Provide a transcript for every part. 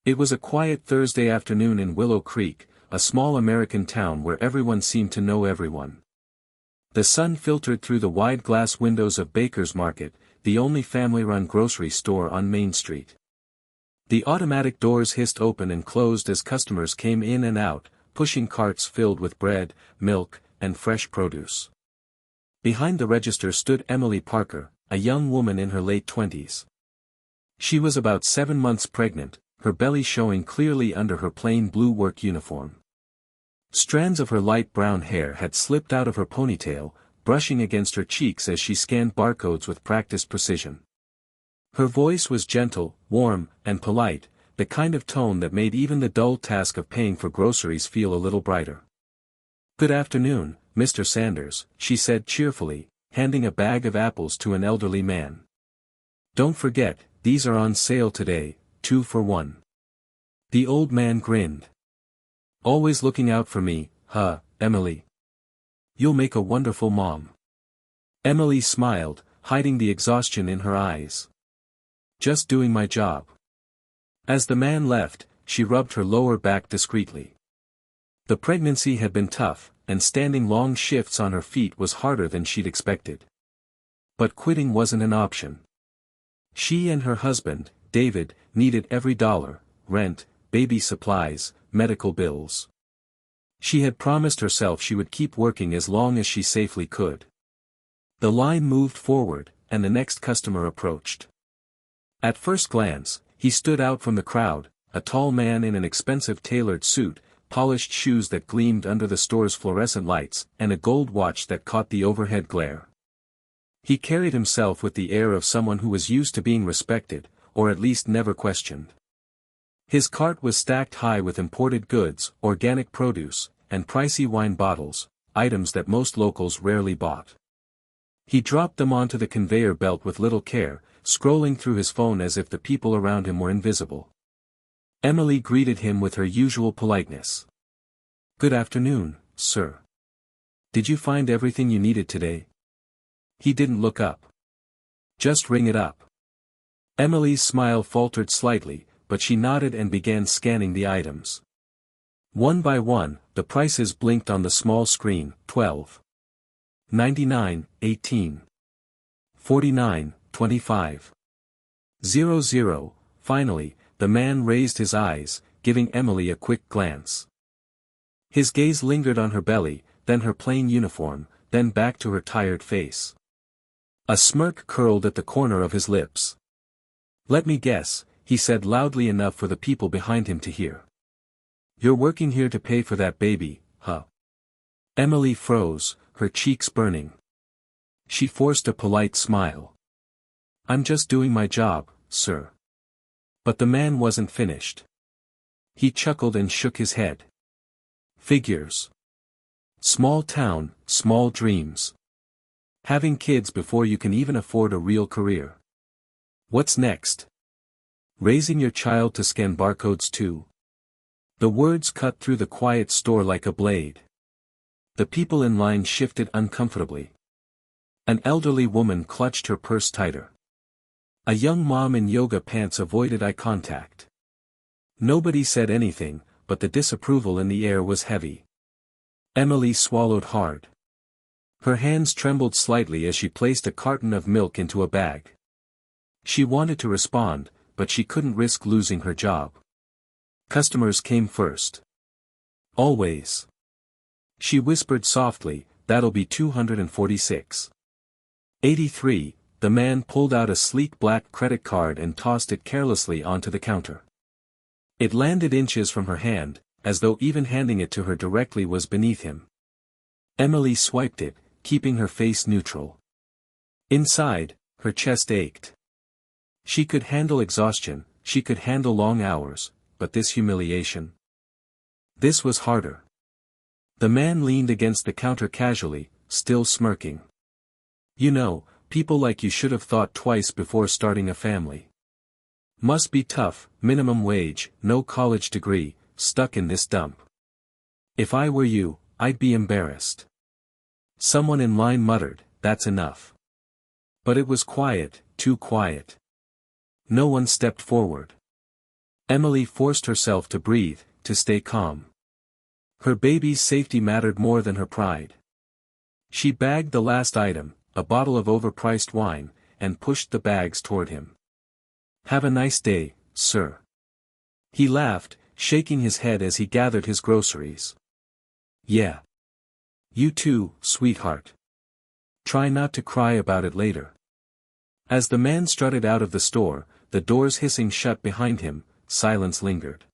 It was a quiet Thursday afternoon in Willow Creek, a small American town where everyone seemed to know everyone. The sun filtered through the wide glass windows of Baker's Market, the only family-run grocery store on Main Street. The automatic doors hissed open and closed as customers came in and out, pushing carts filled with bread, milk, and fresh produce. Behind the register stood Emily Parker, a young woman in her late 20s. She was about 7 months pregnant, her belly showing clearly under her plain blue work uniform. Strands of her light brown hair had slipped out of her ponytail, brushing against her cheeks as she scanned barcodes with practiced precision. Her voice was gentle, warm, and polite, the kind of tone that made even the dull task of paying for groceries feel a little brighter. "Good afternoon, Mr. Sanders," she said cheerfully, handing a bag of apples to an elderly man. "Don't forget, these are on sale today, 2 for 1. The old man grinned. "Always looking out for me, huh, Emily? You'll make a wonderful mom." Emily smiled, hiding the exhaustion in her eyes. "Just doing my job." As the man left, she rubbed her lower back discreetly. The pregnancy had been tough, and standing long shifts on her feet was harder than she'd expected. But quitting wasn't an option. She and her husband, David, needed every dollar: rent, baby supplies, medical bills. She had promised herself she would keep working as long as she safely could. The line moved forward, and the next customer approached. At first glance, he stood out from the crowd, a tall man in an expensive tailored suit, polished shoes that gleamed under the store's fluorescent lights, and a gold watch that caught the overhead glare. He carried himself with the air of someone who was used to being respected, or at least never questioned. His cart was stacked high with imported goods, organic produce, and pricey wine bottles, items that most locals rarely bought. He dropped them onto the conveyor belt with little care, scrolling through his phone as if the people around him were invisible. Emily greeted him with her usual politeness. "Good afternoon, sir. Did you find everything you needed today?" He didn't look up. "Just ring it up." Emily's smile faltered slightly, but she nodded and began scanning the items. One by one, the prices blinked on the small screen: 12.99, 18. 49, 25. 00. Finally, the man raised his eyes, giving Emily a quick glance. His gaze lingered on her belly, then her plain uniform, then back to her tired face. A smirk curled at the corner of his lips. "Let me guess," he said loudly enough for the people behind him to hear. "You're working here to pay for that baby, huh?" Emily froze, her cheeks burning. She forced a polite smile. "I'm just doing my job, sir." But the man wasn't finished. He chuckled and shook his head. "Figures. Small town, small dreams. Having kids before you can even afford a real career. What's next? Raising your child to scan barcodes too?" The words cut through the quiet store like a blade. The people in line shifted uncomfortably. An elderly woman clutched her purse tighter. A young mom in yoga pants avoided eye contact. Nobody said anything, but the disapproval in the air was heavy. Emily swallowed hard. Her hands trembled slightly as she placed a carton of milk into a bag. She wanted to respond, but she couldn't risk losing her job. Customers came first. Always. She whispered softly, "That'll be 246. 83. The man pulled out a sleek black credit card and tossed it carelessly onto the counter. It landed inches from her hand, as though even handing it to her directly was beneath him. Emily swiped it, keeping her face neutral. Inside, her chest ached. She could handle exhaustion, she could handle long hours, but this humiliation. This was harder. The man leaned against the counter casually, still smirking. "You know, people like you should have thought twice before starting a family. Must be tough, minimum wage, no college degree, stuck in this dump. If I were you, I'd be embarrassed." Someone in line muttered, "That's enough." But it was quiet, too quiet. No one stepped forward. Emily forced herself to breathe, to stay calm. Her baby's safety mattered more than her pride. She bagged the last item, a bottle of overpriced wine, and pushed the bags toward him. "Have a nice day, sir." He laughed, shaking his head as he gathered his groceries. "Yeah. You too, sweetheart. Try not to cry about it later." As the man strutted out of the store, the doors hissing shut behind him, silence lingered.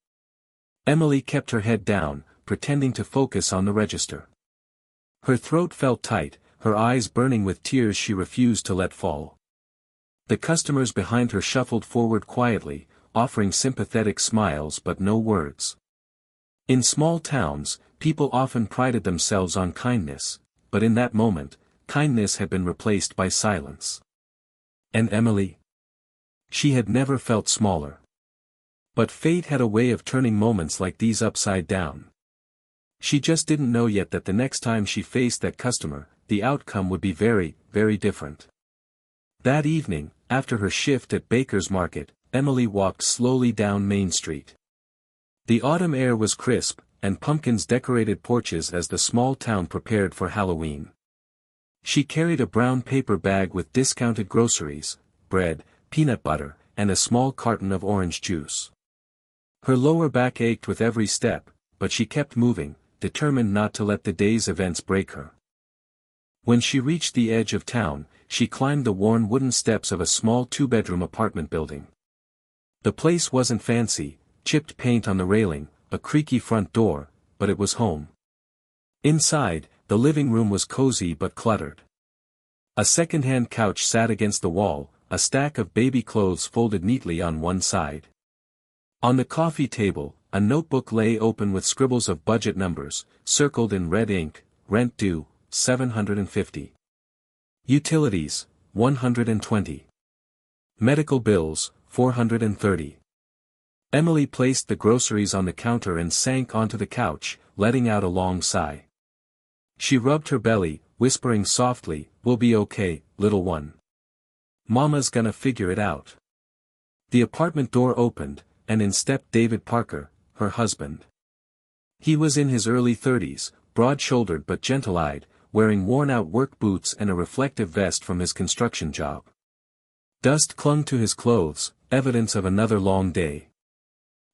Emily kept her head down, pretending to focus on the register. Her throat felt tight, her eyes burning with tears she refused to let fall. The customers behind her shuffled forward quietly, offering sympathetic smiles but no words. In small towns, people often prided themselves on kindness, but in that moment, kindness had been replaced by silence. And Emily? She had never felt smaller. But fate had a way of turning moments like these upside down. She just didn't know yet that the next time she faced that customer, the outcome would be very, very different. That evening, after her shift at Baker's Market, Emily walked slowly down Main Street. The autumn air was crisp, and pumpkins decorated porches as the small town prepared for Halloween. She carried a brown paper bag with discounted groceries, bread, peanut butter, and a small carton of orange juice. Her lower back ached with every step, but she kept moving, determined not to let the day's events break her. When she reached the edge of town, she climbed the worn wooden steps of a small two-bedroom apartment building. The place wasn't fancy, chipped paint on the railing, a creaky front door, but it was home. Inside, the living room was cozy but cluttered. A second-hand couch sat against the wall, a stack of baby clothes folded neatly on one side. On the coffee table, a notebook lay open with scribbles of budget numbers, circled in red ink: rent due, $750. Utilities, $120. Medical bills, $430. Emily placed the groceries on the counter and sank onto the couch, letting out a long sigh. She rubbed her belly, whispering softly, "We'll be okay, little one. Mama's gonna figure it out." The apartment door opened, and in stepped David Parker, her husband. He was in his early 30s, broad-shouldered but gentle-eyed, wearing worn-out work boots and a reflective vest from his construction job. Dust clung to his clothes, evidence of another long day.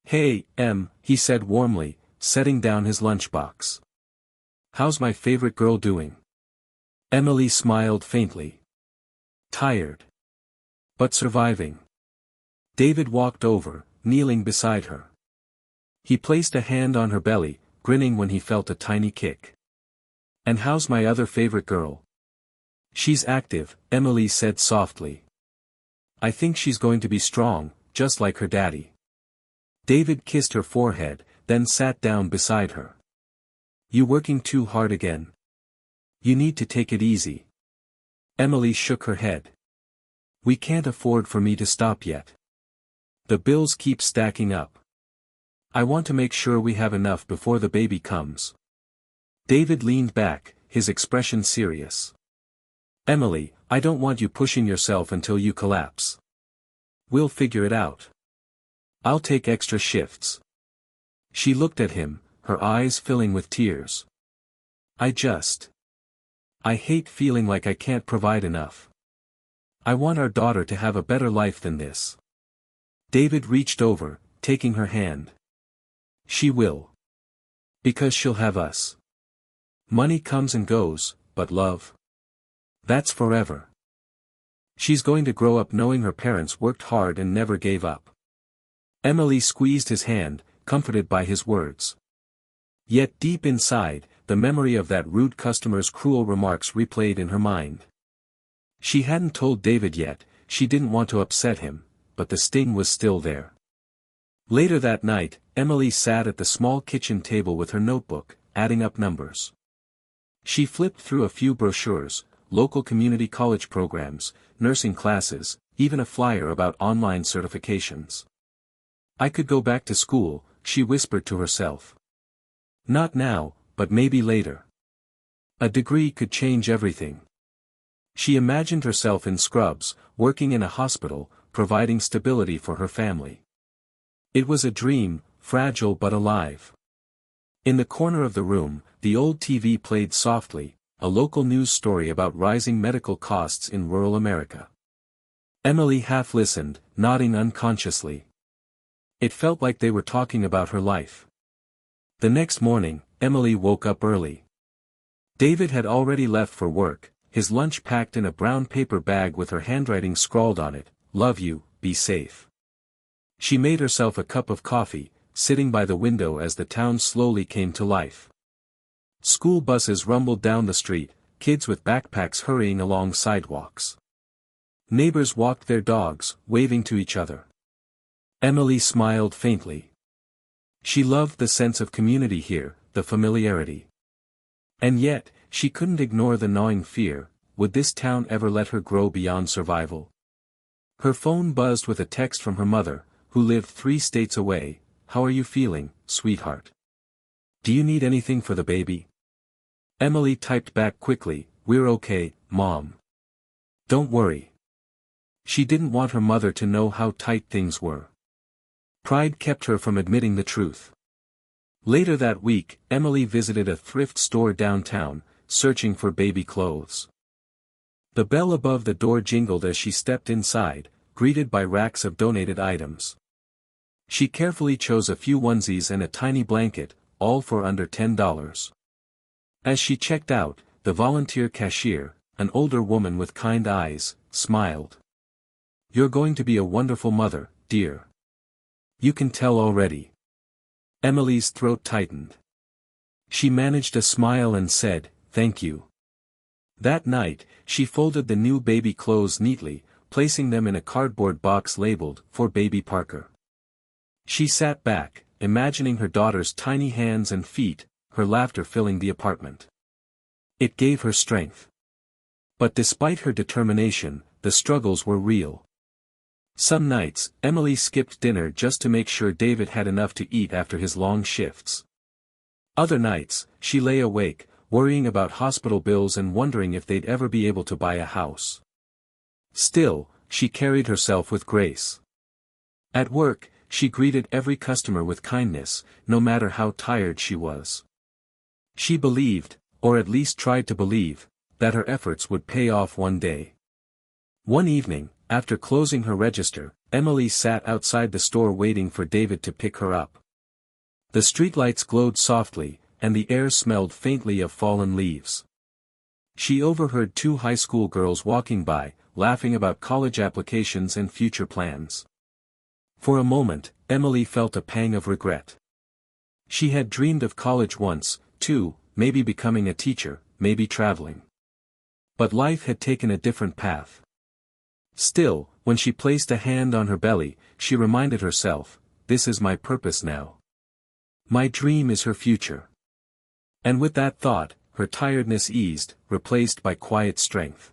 "Hey, Em," he said warmly, setting down his lunchbox. "How's my favorite girl doing?" Emily smiled faintly. "Tired. But surviving." David walked over, kneeling beside her. He placed a hand on her belly, grinning when he felt a tiny kick. "And how's my other favorite girl?" "She's active," Emily said softly. "I think she's going to be strong, just like her daddy." David kissed her forehead, then sat down beside her. "You working too hard again? You need to take it easy." Emily shook her head. "We can't afford for me to stop yet. The bills keep stacking up. I want to make sure we have enough before the baby comes." David leaned back, his expression serious. "Emily, I don't want you pushing yourself until you collapse. We'll figure it out. I'll take extra shifts." She looked at him, her eyes filling with tears. I hate feeling like I can't provide enough. I want our daughter to have a better life than this." David reached over, taking her hand. "She will. Because she'll have us. Money comes and goes, but love? That's forever. She's going to grow up knowing her parents worked hard and never gave up." Emily squeezed his hand, comforted by his words. Yet deep inside, the memory of that rude customer's cruel remarks replayed in her mind. She hadn't told David yet, she didn't want to upset him, but the sting was still there. Later that night, Emily sat at the small kitchen table with her notebook, adding up numbers. She flipped through a few brochures, local community college programs, nursing classes, even a flyer about online certifications. "I could go back to school," she whispered to herself. "Not now, but maybe later. A degree could change everything." She imagined herself in scrubs, working in a hospital, providing stability for her family. It was a dream, fragile but alive. In the corner of the room, the old TV played softly, a local news story about rising medical costs in rural America. Emily half listened, nodding unconsciously. It felt like they were talking about her life. The next morning, Emily woke up early. David had already left for work, his lunch packed in a brown paper bag with her handwriting scrawled on it, "Love you, be safe." She made herself a cup of coffee, sitting by the window as the town slowly came to life. School buses rumbled down the street, kids with backpacks hurrying along sidewalks. Neighbors walked their dogs, waving to each other. Emily smiled faintly. She loved the sense of community here, the familiarity. And yet, she couldn't ignore the gnawing fear, would this town ever let her grow beyond survival? Her phone buzzed with a text from her mother, who lived 3 states away. "How are you feeling, sweetheart? Do you need anything for the baby?" Emily typed back quickly, "We're okay, Mom. Don't worry." She didn't want her mother to know how tight things were. Pride kept her from admitting the truth. Later that week, Emily visited a thrift store downtown, searching for baby clothes. The bell above the door jingled as she stepped inside, greeted by racks of donated items. She carefully chose a few onesies and a tiny blanket, all for under $10. As she checked out, the volunteer cashier, an older woman with kind eyes, smiled. "You're going to be a wonderful mother, dear. You can tell already." Emily's throat tightened. She managed a smile and said, "Thank you." That night, she folded the new baby clothes neatly, placing them in a cardboard box labeled, "For Baby Parker." She sat back, imagining her daughter's tiny hands and feet, her laughter filling the apartment. It gave her strength. But despite her determination, the struggles were real. Some nights, Emily skipped dinner just to make sure David had enough to eat after his long shifts. Other nights, she lay awake, worrying about hospital bills and wondering if they'd ever be able to buy a house. Still, she carried herself with grace. At work, she greeted every customer with kindness, no matter how tired she was. She believed, or at least tried to believe, that her efforts would pay off one day. One evening, after closing her register, Emily sat outside the store waiting for David to pick her up. The streetlights glowed softly, and the air smelled faintly of fallen leaves. She overheard 2 high school girls walking by, laughing about college applications and future plans. For a moment, Emily felt a pang of regret. She had dreamed of college once, too, maybe becoming a teacher, maybe traveling. But life had taken a different path. Still, when she placed a hand on her belly, she reminded herself, "This is my purpose now. My dream is her future." And with that thought, her tiredness eased, replaced by quiet strength.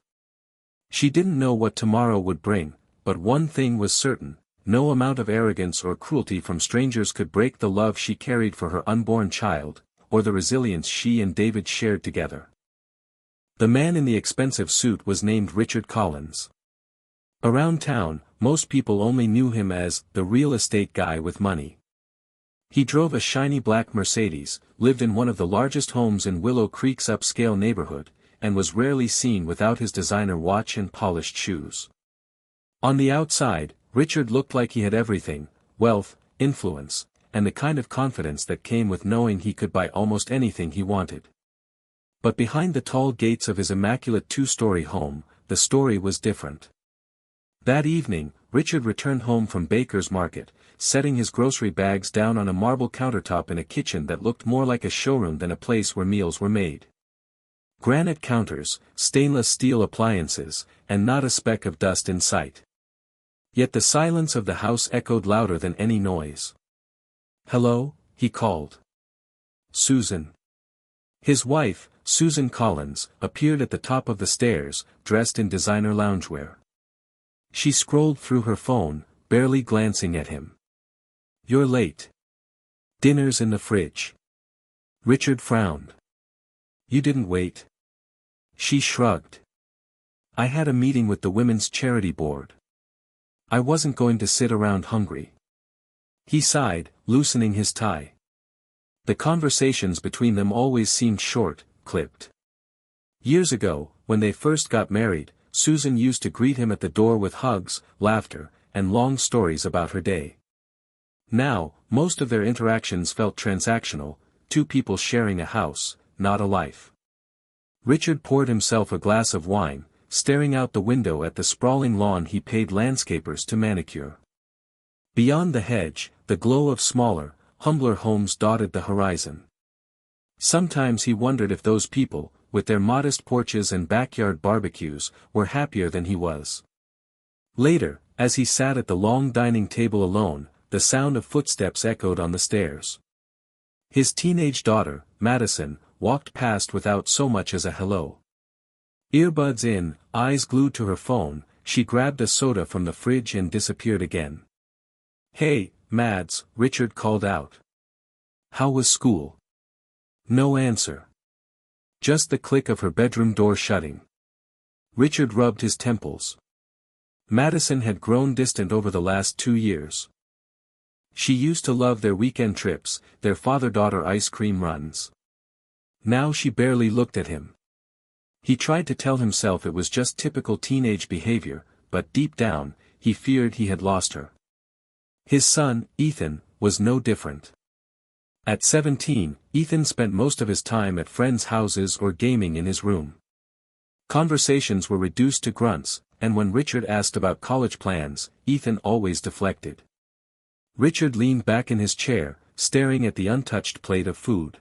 She didn't know what tomorrow would bring, but one thing was certain: no amount of arrogance or cruelty from strangers could break the love she carried for her unborn child, or the resilience she and David shared together. The man in the expensive suit was named Richard Collins. Around town, most people only knew him as the real estate guy with money. He drove a shiny black Mercedes, lived in one of the largest homes in Willow Creek's upscale neighborhood, and was rarely seen without his designer watch and polished shoes. On the outside, Richard looked like he had everything: wealth, influence, and the kind of confidence that came with knowing he could buy almost anything he wanted. But behind the tall gates of his immaculate 2-story home, the story was different. That evening, Richard returned home from Baker's Market, setting his grocery bags down on a marble countertop in a kitchen that looked more like a showroom than a place where meals were made. Granite counters, stainless steel appliances, and not a speck of dust in sight. Yet the silence of the house echoed louder than any noise. "Hello," he called. "Susan." His wife, Susan Collins, appeared at the top of the stairs, dressed in designer loungewear. She scrolled through her phone, barely glancing at him. "You're late. Dinner's in the fridge." Richard frowned. "You didn't wait." She shrugged. "I had a meeting with the Women's Charity Board. I wasn't going to sit around hungry." He sighed, loosening his tie. The conversations between them always seemed short, clipped. Years ago, when they first got married, Susan used to greet him at the door with hugs, laughter, and long stories about her day. Now, most of their interactions felt transactional, two people sharing a house, not a life. Richard poured himself a glass of wine, staring out the window at the sprawling lawn he paid landscapers to manicure. Beyond the hedge, the glow of smaller, humbler homes dotted the horizon. Sometimes he wondered if those people, with their modest porches and backyard barbecues, were happier than he was. Later, as he sat at the long dining table alone, the sound of footsteps echoed on the stairs. His teenage daughter, Madison, walked past without so much as a hello. Earbuds in, eyes glued to her phone, she grabbed a soda from the fridge and disappeared again. "Hey, Mads," Richard called out. "How was school?" No answer. Just the click of her bedroom door shutting. Richard rubbed his temples. Madison had grown distant over the last 2 years. She used to love their weekend trips, their father-daughter ice cream runs. Now she barely looked at him. He tried to tell himself it was just typical teenage behavior, but deep down, he feared he had lost her. His son, Ethan, was no different. At 17, Ethan spent most of his time at friends' houses or gaming in his room. Conversations were reduced to grunts, and when Richard asked about college plans, Ethan always deflected. Richard leaned back in his chair, staring at the untouched plate of food.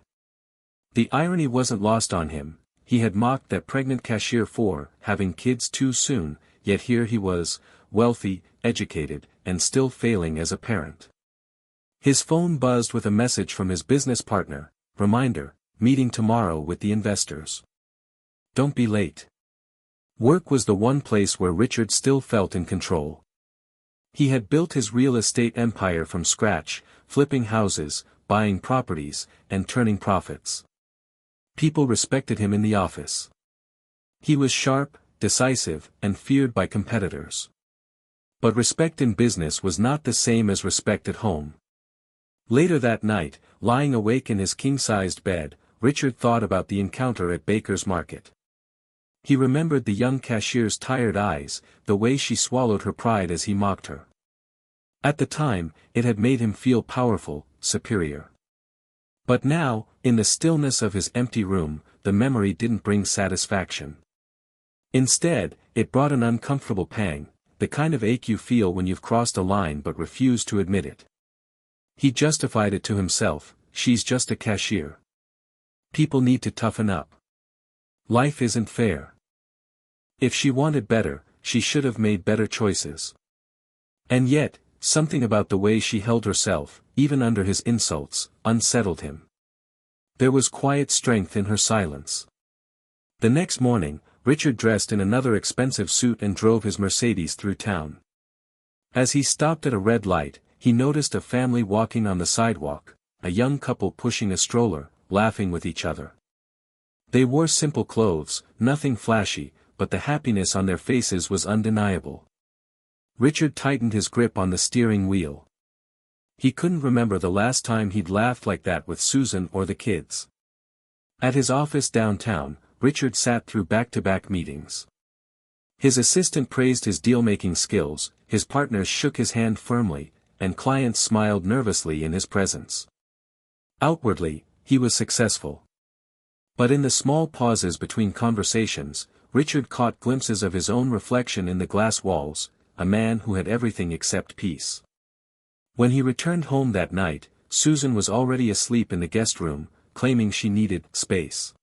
The irony wasn't lost on him. He had mocked that pregnant cashier for having kids too soon, yet here he was, wealthy, educated, and still failing as a parent. His phone buzzed with a message from his business partner, reminder, meeting tomorrow with the investors. Don't be late. Work was the one place where Richard still felt in control. He had built his real estate empire from scratch, flipping houses, buying properties, and turning profits. People respected him in the office. He was sharp, decisive, and feared by competitors. But respect in business was not the same as respect at home. Later that night, lying awake in his king-sized bed, Richard thought about the encounter at Baker's Market. He remembered the young cashier's tired eyes, the way she swallowed her pride as he mocked her. At the time, it had made him feel powerful, superior. But now, in the stillness of his empty room, the memory didn't bring satisfaction. Instead, it brought an uncomfortable pang, the kind of ache you feel when you've crossed a line but refuse to admit it. He justified it to himself, she's just a cashier. People need to toughen up. Life isn't fair. If she wanted better, she should have made better choices. And yet, something about the way she held herself, even under his insults, unsettled him. There was quiet strength in her silence. The next morning, Richard dressed in another expensive suit and drove his Mercedes through town. As he stopped at a red light, he noticed a family walking on the sidewalk, a young couple pushing a stroller, laughing with each other. They wore simple clothes, nothing flashy, but the happiness on their faces was undeniable. Richard tightened his grip on the steering wheel. He couldn't remember the last time he'd laughed like that with Susan or the kids. At his office downtown, Richard sat through back-to-back meetings. His assistant praised his deal-making skills, his partners shook his hand firmly, and clients smiled nervously in his presence. Outwardly, he was successful. But in the small pauses between conversations, Richard caught glimpses of his own reflection in the glass walls, a man who had everything except peace. When he returned home that night, Susan was already asleep in the guest room, claiming she needed space.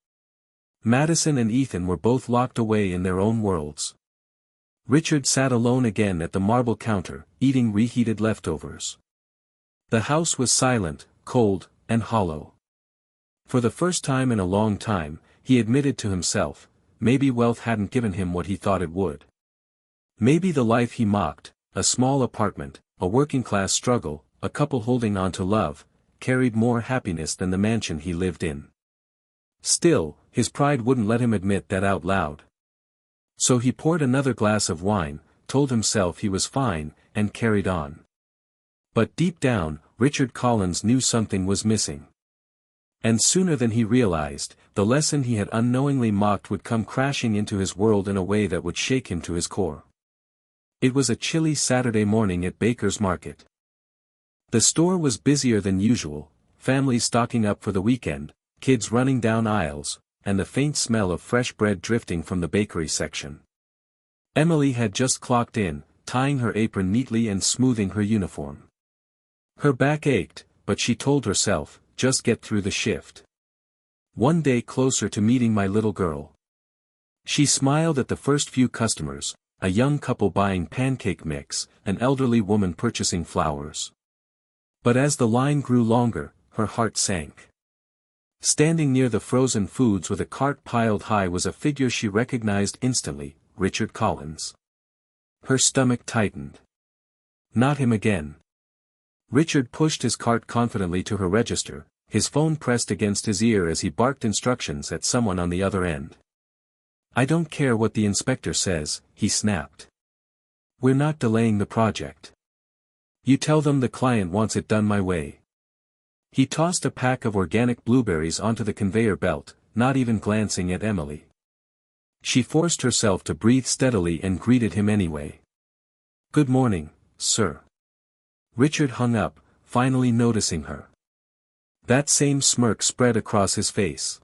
Madison and Ethan were both locked away in their own worlds. Richard sat alone again at the marble counter, eating reheated leftovers. The house was silent, cold, and hollow. For the first time in a long time, he admitted to himself, maybe wealth hadn't given him what he thought it would. Maybe the life he mocked, a small apartment, a working-class struggle, a couple holding on to love, carried more happiness than the mansion he lived in. Still, his pride wouldn't let him admit that out loud. So he poured another glass of wine, told himself he was fine, and carried on. But deep down, Richard Collins knew something was missing. And sooner than he realized, the lesson he had unknowingly mocked would come crashing into his world in a way that would shake him to his core. It was a chilly Saturday morning at Baker's Market. The store was busier than usual, families stocking up for the weekend, kids running down aisles, and the faint smell of fresh bread drifting from the bakery section. Emily had just clocked in, tying her apron neatly and smoothing her uniform. Her back ached, but she told herself, just get through the shift. One day closer to meeting my little girl. She smiled at the first few customers, a young couple buying pancake mix, an elderly woman purchasing flowers. But as the line grew longer, her heart sank. Standing near the frozen foods with a cart piled high was a figure she recognized instantly, Richard Collins. Her stomach tightened. Not him again. Richard pushed his cart confidently to her register, his phone pressed against his ear as he barked instructions at someone on the other end. "I don't care what the inspector says," he snapped. "We're not delaying the project. You tell them the client wants it done my way." He tossed a pack of organic blueberries onto the conveyor belt, not even glancing at Emily. She forced herself to breathe steadily and greeted him anyway. "Good morning, sir." Richard hung up, finally noticing her. That same smirk spread across his face.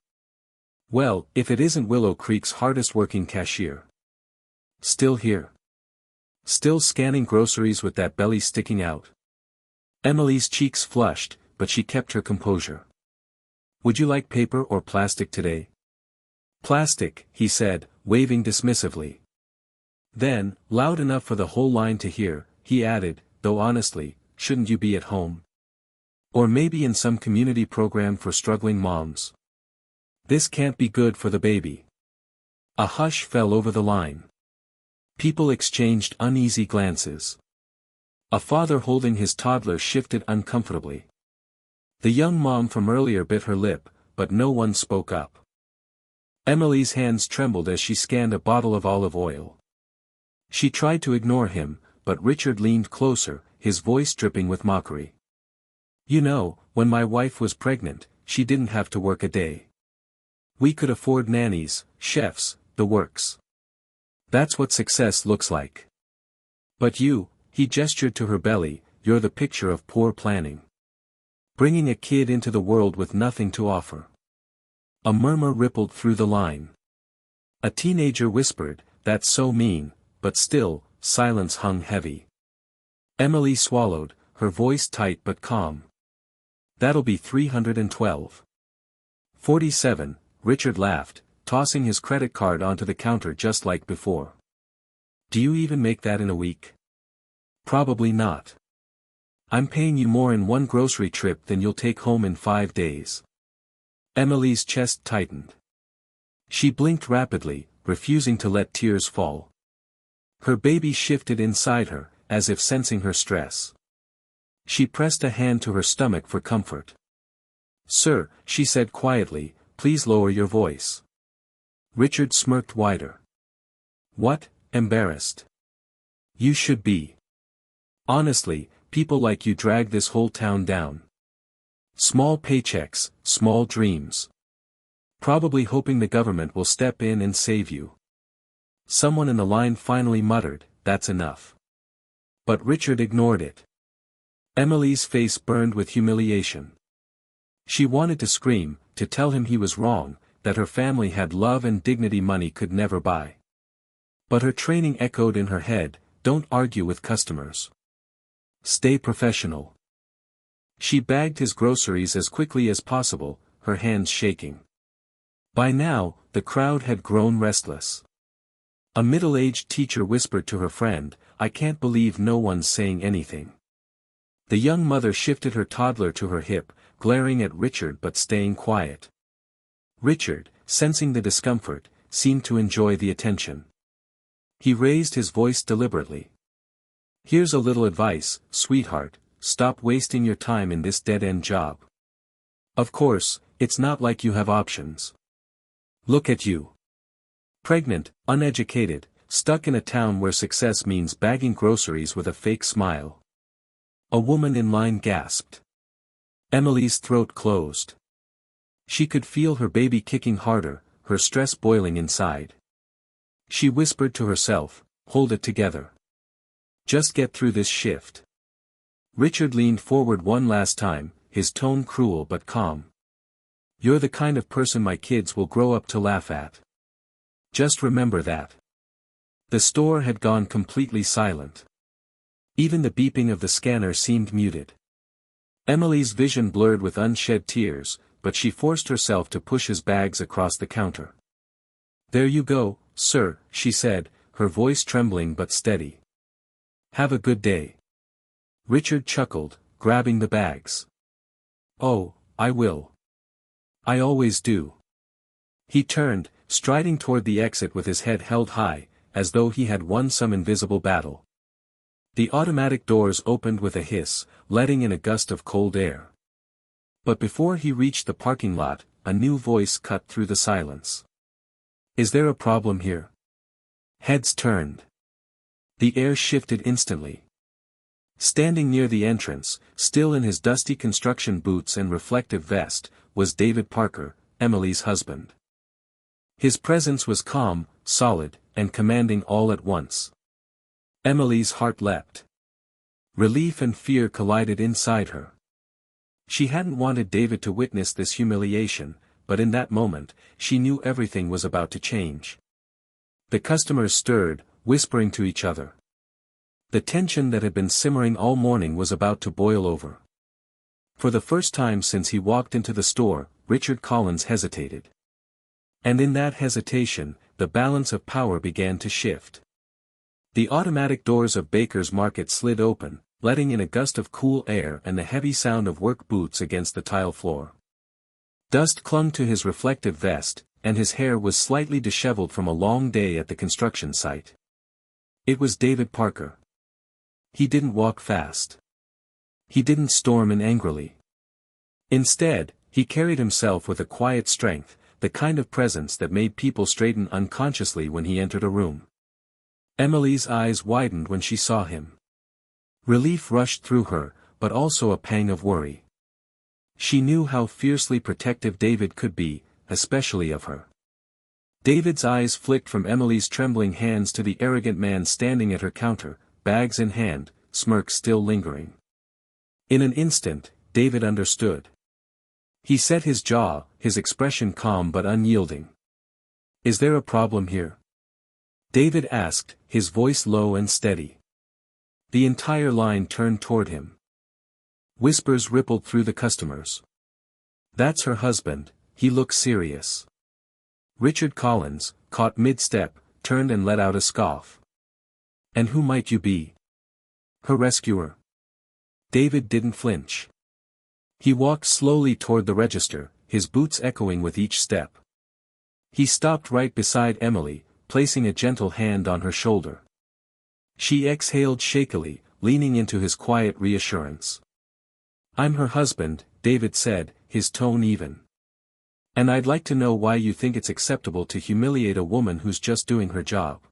"Well, if it isn't Willow Creek's hardest-working cashier. Still here. Still scanning groceries with that belly sticking out." Emily's cheeks flushed, but she kept her composure. "Would you like paper or plastic today?" "Plastic," he said, waving dismissively. Then, loud enough for the whole line to hear, he added, "Though honestly, shouldn't you be at home? Or maybe in some community program for struggling moms? This can't be good for the baby." A hush fell over the line. People exchanged uneasy glances. A father holding his toddler shifted uncomfortably. The young mom from earlier bit her lip, but no one spoke up. Emily's hands trembled as she scanned a bottle of olive oil. She tried to ignore him, but Richard leaned closer, his voice dripping with mockery. "You know, when my wife was pregnant, she didn't have to work a day. We could afford nannies, chefs, the works. That's what success looks like. But you," he gestured to her belly, "you're the picture of poor planning. Bringing a kid into the world with nothing to offer." A murmur rippled through the line. A teenager whispered, "That's so mean," but still, silence hung heavy. Emily swallowed, her voice tight but calm. "That'll be $312. 47, Richard laughed, tossing his credit card onto the counter just like before. "Do you even make that in a week?" "Probably not. I'm paying you more in one grocery trip than you'll take home in 5 days." Emily's chest tightened. She blinked rapidly, refusing to let tears fall. Her baby shifted inside her, as if sensing her stress. She pressed a hand to her stomach for comfort. "Sir," she said quietly, "please lower your voice." Richard smirked wider. "What, embarrassed? You should be. Honestly, people like you drag this whole town down. Small paychecks, small dreams. Probably hoping the government will step in and save you." Someone in the line finally muttered, "That's enough." But Richard ignored it. Emily's face burned with humiliation. She wanted to scream, to tell him he was wrong, that her family had love and dignity money could never buy. But her training echoed in her head, "Don't argue with customers. Stay professional." She bagged his groceries as quickly as possible, her hands shaking. By now, the crowd had grown restless. A middle-aged teacher whispered to her friend, "I can't believe no one's saying anything." The young mother shifted her toddler to her hip, glaring at Richard but staying quiet. Richard, sensing the discomfort, seemed to enjoy the attention. He raised his voice deliberately. "Here's a little advice, sweetheart, stop wasting your time in this dead-end job. Of course, it's not like you have options. Look at you. Pregnant, uneducated, stuck in a town where success means bagging groceries with a fake smile." A woman in line gasped. Emily's throat closed. She could feel her baby kicking harder, her stress boiling inside. She whispered to herself, "Hold it together. Just get through this shift." Richard leaned forward one last time, his tone cruel but calm. "You're the kind of person my kids will grow up to laugh at. Just remember that." The store had gone completely silent. Even the beeping of the scanner seemed muted. Emily's vision blurred with unshed tears, but she forced herself to push his bags across the counter. "There you go, sir," she said, her voice trembling but steady. "Have a good day." Richard chuckled, grabbing the bags. "Oh, I will. I always do." He turned, striding toward the exit with his head held high, as though he had won some invisible battle. The automatic doors opened with a hiss, letting in a gust of cold air. But before he reached the parking lot, a new voice cut through the silence. "Is there a problem here?" Heads turned. The air shifted instantly. Standing near the entrance, still in his dusty construction boots and reflective vest, was David Parker, Emily's husband. His presence was calm, solid, and commanding all at once. Emily's heart leapt. Relief and fear collided inside her. She hadn't wanted David to witness this humiliation, but in that moment, she knew everything was about to change. The customers stirred, whispering to each other. The tension that had been simmering all morning was about to boil over. For the first time since he walked into the store, Richard Collins hesitated. And in that hesitation, the balance of power began to shift. The automatic doors of Baker's Market slid open, letting in a gust of cool air and the heavy sound of work boots against the tile floor. Dust clung to his reflective vest, and his hair was slightly disheveled from a long day at the construction site. It was David Parker. He didn't walk fast. He didn't storm in angrily. Instead, he carried himself with a quiet strength, the kind of presence that made people straighten unconsciously when he entered a room. Emily's eyes widened when she saw him. Relief rushed through her, but also a pang of worry. She knew how fiercely protective David could be, especially of her. David's eyes flicked from Emily's trembling hands to the arrogant man standing at her counter, bags in hand, smirk still lingering. In an instant, David understood. He set his jaw, his expression calm but unyielding. "Is there a problem here?" David asked, his voice low and steady. The entire line turned toward him. Whispers rippled through the customers. "That's her husband, he looks serious." Richard Collins, caught mid-step, turned and let out a scoff. "And who might you be?" "Her rescuer." David didn't flinch. He walked slowly toward the register, his boots echoing with each step. He stopped right beside Emily, placing a gentle hand on her shoulder. She exhaled shakily, leaning into his quiet reassurance. "I'm her husband," David said, his tone even. "And I'd like to know why you think it's acceptable to humiliate a woman who's just doing her job."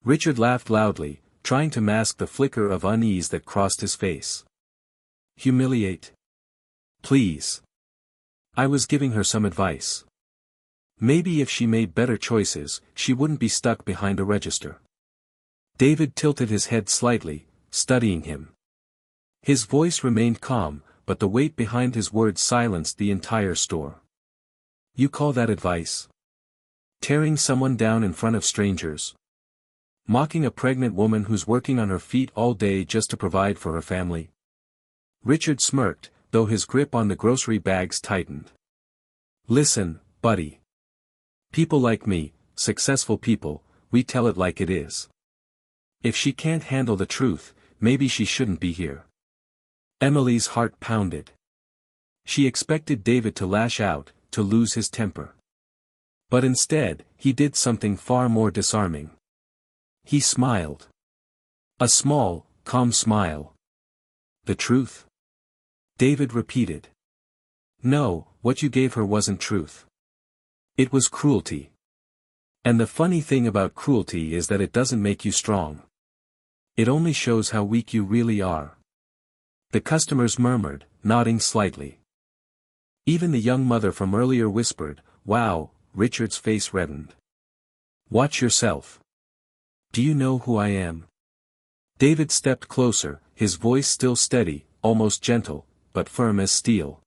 Richard laughed loudly, trying to mask the flicker of unease that crossed his face. "Humiliate? Please. I was giving her some advice. Maybe if she made better choices, she wouldn't be stuck behind a register." David tilted his head slightly, studying him. His voice remained calm, but the weight behind his words silenced the entire store. "You call that advice? Tearing someone down in front of strangers? Mocking a pregnant woman who's working on her feet all day just to provide for her family?" Richard smirked, though his grip on the grocery bags tightened. "Listen, buddy. People like me, successful people, we tell it like it is. If she can't handle the truth, maybe she shouldn't be here." Emily's heart pounded. She expected David to lash out, to lose his temper. But instead, he did something far more disarming. He smiled. A small, calm smile. "The truth?" David repeated. "No, what you gave her wasn't truth. It was cruelty. And the funny thing about cruelty is that it doesn't make you strong. It only shows how weak you really are." The customers murmured, nodding slightly. Even the young mother from earlier whispered, "Wow," Richard's face reddened. "Watch yourself. Do you know who I am?" David stepped closer, his voice still steady, almost gentle, but firm as steel.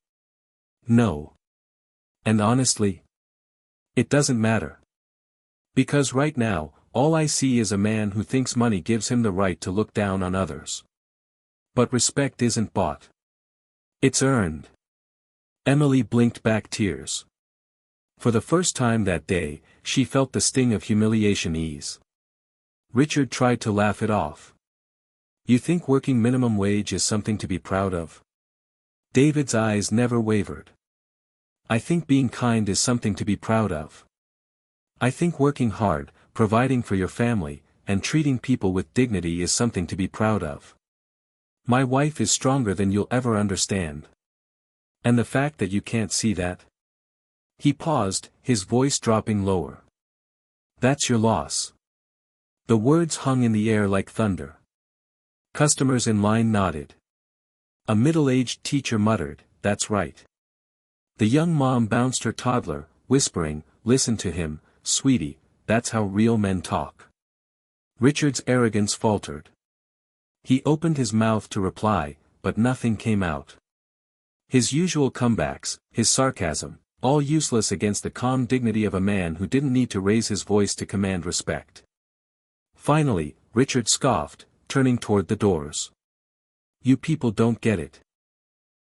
"No. And honestly, it doesn't matter. Because right now, all I see is a man who thinks money gives him the right to look down on others. But respect isn't bought. It's earned." Emily blinked back tears. For the first time that day, she felt the sting of humiliation ease. Richard tried to laugh it off. "You think working minimum wage is something to be proud of?" David's eyes never wavered. "I think being kind is something to be proud of. I think working hard, providing for your family, and treating people with dignity is something to be proud of. My wife is stronger than you'll ever understand. And the fact that you can't see that?" He paused, his voice dropping lower. "That's your loss." The words hung in the air like thunder. Customers in line nodded. A middle-aged teacher muttered, "That's right." The young mom bounced her toddler, whispering, "Listen to him, sweetie, that's how real men talk." Richard's arrogance faltered. He opened his mouth to reply, but nothing came out. His usual comebacks, his sarcasm, all useless against the calm dignity of a man who didn't need to raise his voice to command respect. Finally, Richard scoffed, turning toward the doors. "You people don't get it.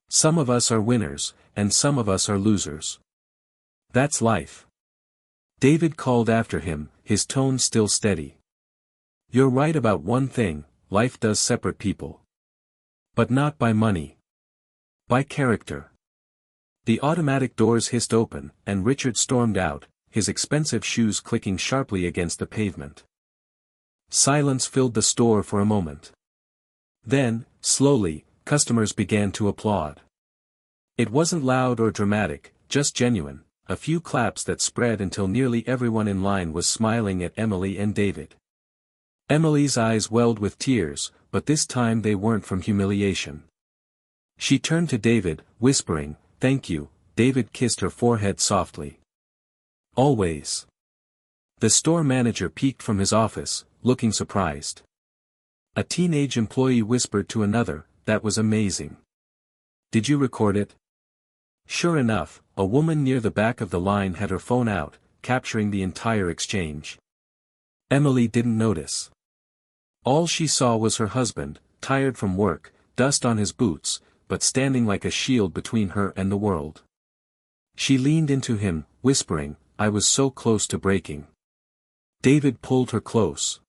Some of us are winners, and some of us are losers. That's life." David called after him, his tone still steady. "You're right about one thing, life does separate people. But not by money. By character." The automatic doors hissed open, and Richard stormed out, his expensive shoes clicking sharply against the pavement. Silence filled the store for a moment. Then, slowly, customers began to applaud. It wasn't loud or dramatic, just genuine, a few claps that spread until nearly everyone in line was smiling at Emily and David. Emily's eyes welled with tears, but this time they weren't from humiliation. She turned to David, whispering, "Thank you." David kissed her forehead softly. "Always." The store manager peeked from his office, looking surprised. A teenage employee whispered to another, "That was amazing. Did you record it?" Sure enough, a woman near the back of the line had her phone out, capturing the entire exchange. Emily didn't notice. All she saw was her husband, tired from work, dust on his boots, but standing like a shield between her and the world. She leaned into him, whispering, "I was so close to breaking." David pulled her close.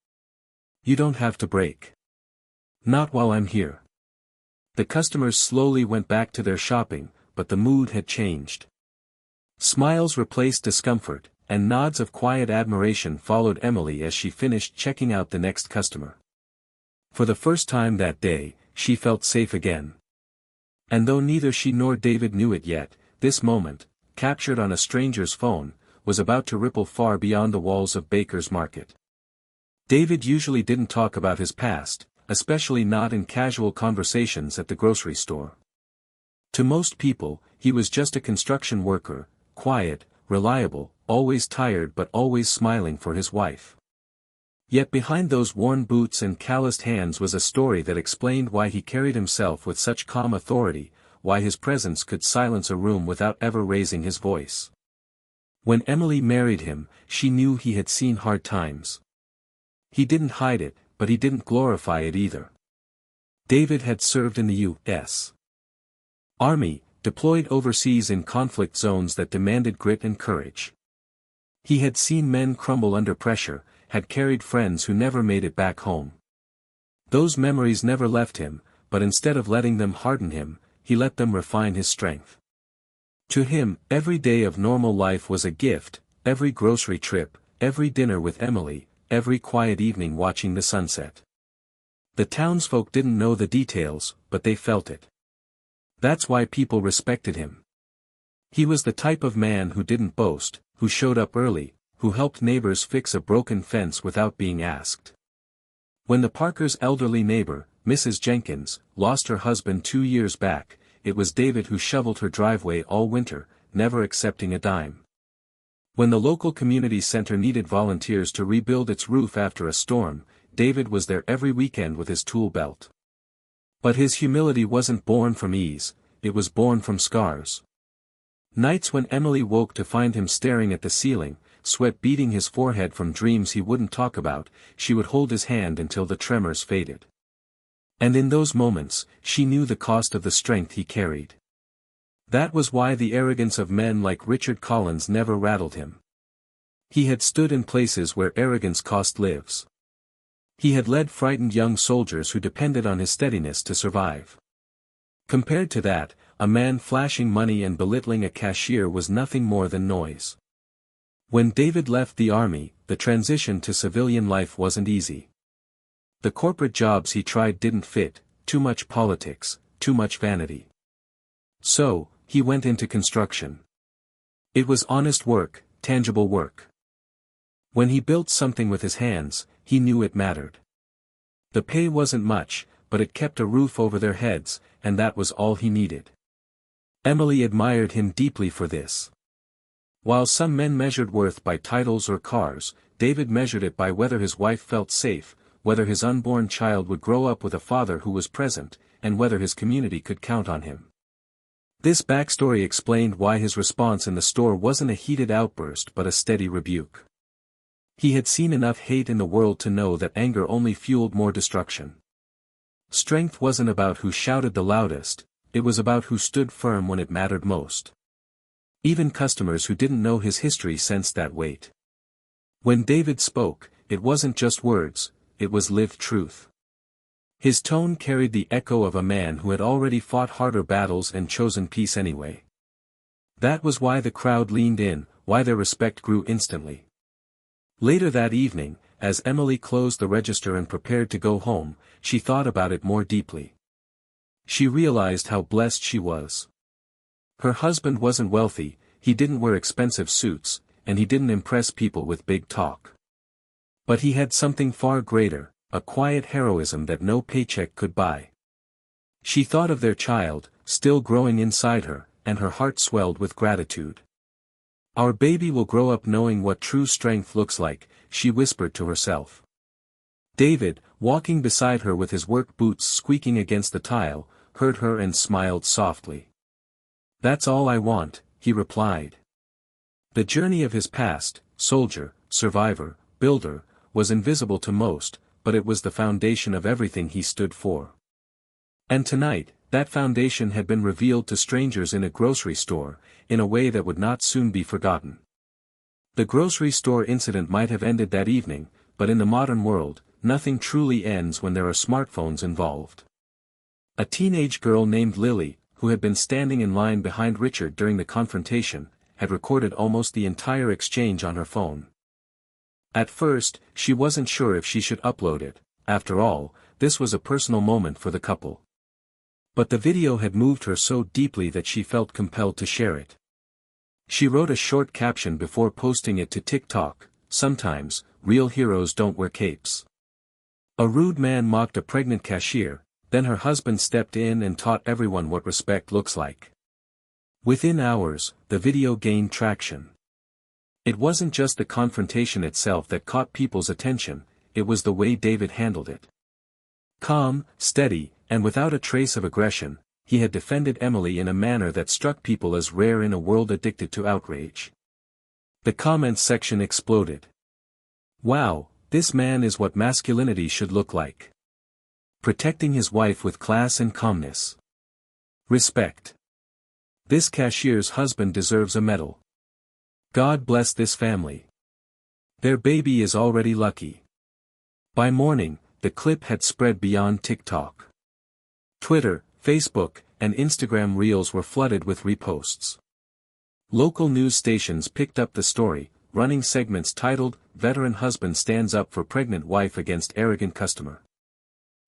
"You don't have to break. Not while I'm here." The customers slowly went back to their shopping, but the mood had changed. Smiles replaced discomfort, and nods of quiet admiration followed Emily as she finished checking out the next customer. For the first time that day, she felt safe again. And though neither she nor David knew it yet, this moment, captured on a stranger's phone, was about to ripple far beyond the walls of Baker's Market. David usually didn't talk about his past, especially not in casual conversations at the grocery store. To most people, he was just a construction worker, quiet, reliable, always tired but always smiling for his wife. Yet behind those worn boots and calloused hands was a story that explained why he carried himself with such calm authority, why his presence could silence a room without ever raising his voice. When Emily married him, she knew he had seen hard times. He didn't hide it, but he didn't glorify it either. David had served in the U.S. Army, deployed overseas in conflict zones that demanded grit and courage. He had seen men crumble under pressure, had carried friends who never made it back home. Those memories never left him, but instead of letting them harden him, he let them refine his strength. To him, every day of normal life was a gift, every grocery trip, every dinner with Emily, every quiet evening watching the sunset. The townsfolk didn't know the details, but they felt it. That's why people respected him. He was the type of man who didn't boast, who showed up early, who helped neighbors fix a broken fence without being asked. When the Parkers' elderly neighbor, Mrs. Jenkins, lost her husband 2 years back, it was David who shoveled her driveway all winter, never accepting a dime. When the local community center needed volunteers to rebuild its roof after a storm, David was there every weekend with his tool belt. But his humility wasn't born from ease, it was born from scars. Nights when Emily woke to find him staring at the ceiling, sweat beading his forehead from dreams he wouldn't talk about, she would hold his hand until the tremors faded. And in those moments, she knew the cost of the strength he carried. That was why the arrogance of men like Richard Collins never rattled him. He had stood in places where arrogance cost lives. He had led frightened young soldiers who depended on his steadiness to survive. Compared to that, a man flashing money and belittling a cashier was nothing more than noise. When David left the army, the transition to civilian life wasn't easy. The corporate jobs he tried didn't fit, too much politics, too much vanity. So, he went into construction. It was honest work, tangible work. When he built something with his hands, he knew it mattered. The pay wasn't much, but it kept a roof over their heads, and that was all he needed. Emily admired him deeply for this. While some men measured worth by titles or cars, David measured it by whether his wife felt safe, whether his unborn child would grow up with a father who was present, and whether his community could count on him. This backstory explained why his response in the store wasn't a heated outburst but a steady rebuke. He had seen enough hate in the world to know that anger only fueled more destruction. Strength wasn't about who shouted the loudest, it was about who stood firm when it mattered most. Even customers who didn't know his history sensed that weight. When David spoke, it wasn't just words, it was lived truth. His tone carried the echo of a man who had already fought harder battles and chosen peace anyway. That was why the crowd leaned in, why their respect grew instantly. Later that evening, as Emily closed the register and prepared to go home, she thought about it more deeply. She realized how blessed she was. Her husband wasn't wealthy, he didn't wear expensive suits, and he didn't impress people with big talk. But he had something far greater, a quiet heroism that no paycheck could buy. She thought of their child, still growing inside her, and her heart swelled with gratitude. Our baby will grow up knowing what true strength looks like, she whispered to herself. David, walking beside her with his work boots squeaking against the tile, heard her and smiled softly. "That's all I want," he replied. The journey of his past, soldier, survivor, builder, was invisible to most, but it was the foundation of everything he stood for. And tonight, that foundation had been revealed to strangers in a grocery store, in a way that would not soon be forgotten. The grocery store incident might have ended that evening, but in the modern world, nothing truly ends when there are smartphones involved. A teenage girl named Lily, who had been standing in line behind Richard during the confrontation, had recorded almost the entire exchange on her phone. At first, she wasn't sure if she should upload it, after all, this was a personal moment for the couple. But the video had moved her so deeply that she felt compelled to share it. She wrote a short caption before posting it to TikTok: "Sometimes, real heroes don't wear capes." A rude man mocked a pregnant cashier, then her husband stepped in and taught everyone what respect looks like. Within hours, the video gained traction. It wasn't just the confrontation itself that caught people's attention, it was the way David handled it. Calm, steady, and without a trace of aggression, he had defended Emily in a manner that struck people as rare in a world addicted to outrage. The comments section exploded. "Wow, this man is what masculinity should look like. Protecting his wife with class and calmness. Respect. This cashier's husband deserves a medal. God bless this family. Their baby is already lucky." By morning, the clip had spread beyond TikTok. Twitter, Facebook, and Instagram Reels were flooded with reposts. Local news stations picked up the story, running segments titled, "Veteran Husband Stands Up for Pregnant Wife Against Arrogant Customer."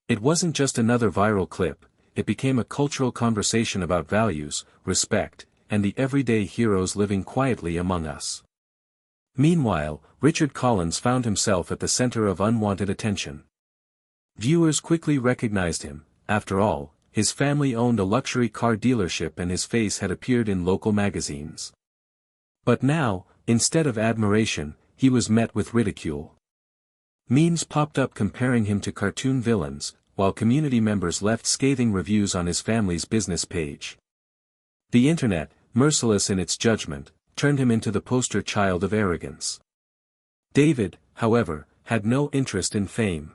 It wasn't just another viral clip, it became a cultural conversation about values, respect, and the everyday heroes living quietly among us. Meanwhile, Richard Collins found himself at the center of unwanted attention. Viewers quickly recognized him, after all, his family owned a luxury car dealership and his face had appeared in local magazines. But now, instead of admiration, he was met with ridicule. Memes popped up comparing him to cartoon villains, while community members left scathing reviews on his family's business page. The internet, merciless in its judgment, turned him into the poster child of arrogance. David, however, had no interest in fame.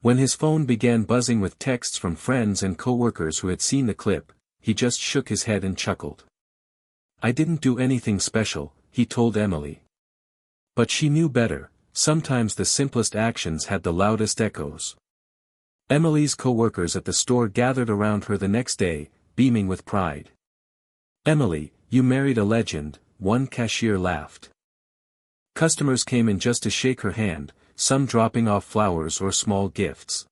When his phone began buzzing with texts from friends and co-workers who had seen the clip, he just shook his head and chuckled. "I didn't do anything special," he told Emily. But she knew better. Sometimes the simplest actions had the loudest echoes. Emily's co-workers at the store gathered around her the next day, beaming with pride. "Emily, you married a legend," one cashier laughed. Customers came in just to shake her hand, some dropping off flowers or small gifts.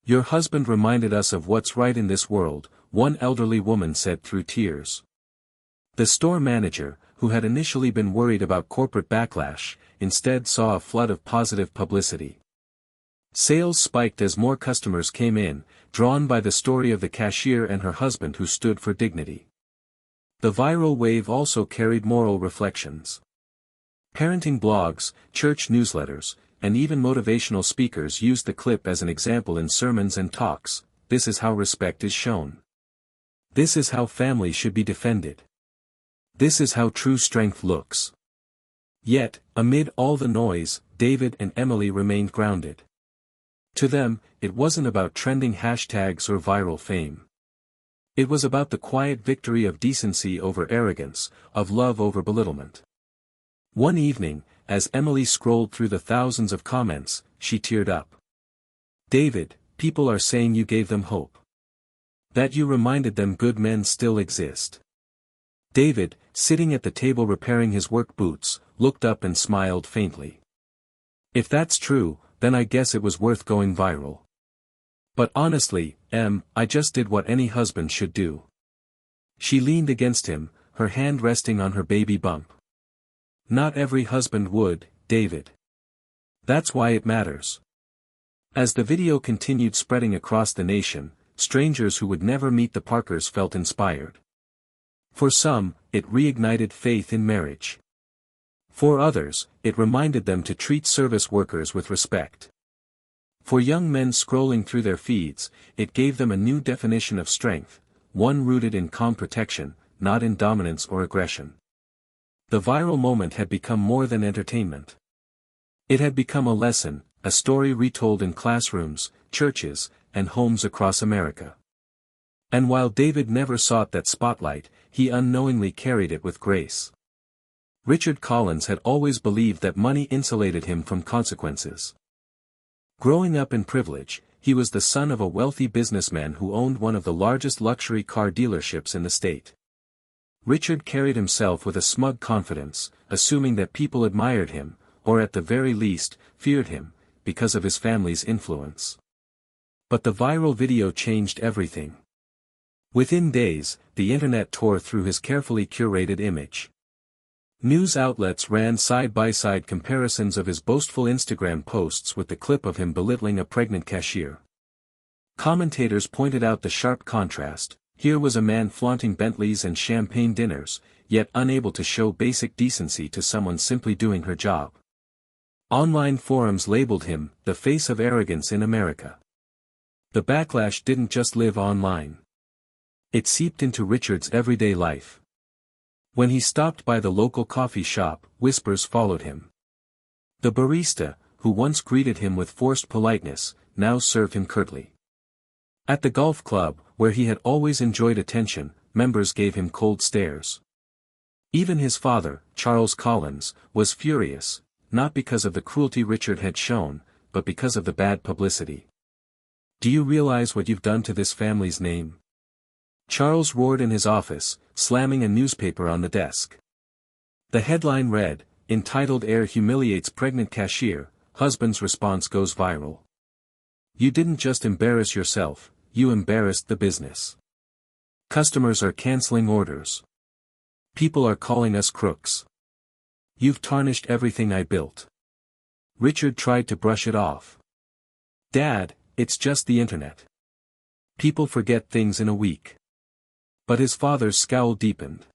"Your husband reminded us of what's right in this world," one elderly woman said through tears. The store manager, who had initially been worried about corporate backlash, instead saw a flood of positive publicity. Sales spiked as more customers came in, drawn by the story of the cashier and her husband who stood for dignity. The viral wave also carried moral reflections. Parenting blogs, church newsletters, and even motivational speakers used the clip as an example in sermons and talks. This is how respect is shown. This is how family should be defended. This is how true strength looks. Yet, amid all the noise, David and Emily remained grounded. To them, it wasn't about trending hashtags or viral fame. It was about the quiet victory of decency over arrogance, of love over belittlement. One evening, as Emily scrolled through the thousands of comments, she teared up. "David, people are saying you gave them hope. That you reminded them good men still exist." David, sitting at the table repairing his work boots, looked up and smiled faintly. "If that's true, then I guess it was worth going viral. But honestly, I just did what any husband should do." She leaned against him, her hand resting on her baby bump. "Not every husband would, David. That's why it matters." As the video continued spreading across the nation, strangers who would never meet the Parkers felt inspired. For some, it reignited faith in marriage. For others, it reminded them to treat service workers with respect. For young men scrolling through their feeds, it gave them a new definition of strength, one rooted in calm protection, not in dominance or aggression. The viral moment had become more than entertainment. It had become a lesson, a story retold in classrooms, churches, and homes across America. And while David never sought that spotlight, he unknowingly carried it with grace. Richard Collins had always believed that money insulated him from consequences. Growing up in privilege, he was the son of a wealthy businessman who owned one of the largest luxury car dealerships in the state. Richard carried himself with a smug confidence, assuming that people admired him, or at the very least, feared him, because of his family's influence. But the viral video changed everything. Within days, the internet tore through his carefully curated image. News outlets ran side-by-side comparisons of his boastful Instagram posts with the clip of him belittling a pregnant cashier. Commentators pointed out the sharp contrast. Here was a man flaunting Bentleys and champagne dinners, yet unable to show basic decency to someone simply doing her job. Online forums labeled him, the face of arrogance in America. The backlash didn't just live online. It seeped into Richard's everyday life. When he stopped by the local coffee shop, whispers followed him. The barista, who once greeted him with forced politeness, now served him curtly. At the golf club, where he had always enjoyed attention, members gave him cold stares. Even his father, Charles Collins, was furious, not because of the cruelty Richard had shown, but because of the bad publicity. "Do you realize what you've done to this family's name?" Charles roared in his office, slamming a newspaper on the desk. The headline read, entitled "Heir Humiliates Pregnant Cashier, Husband's Response Goes Viral." You didn't just embarrass yourself, you embarrassed the business. Customers are canceling orders. People are calling us crooks. You've tarnished everything I built. Richard tried to brush it off. "Dad, it's just the internet." People forget things in a week. But his father's scowl deepened.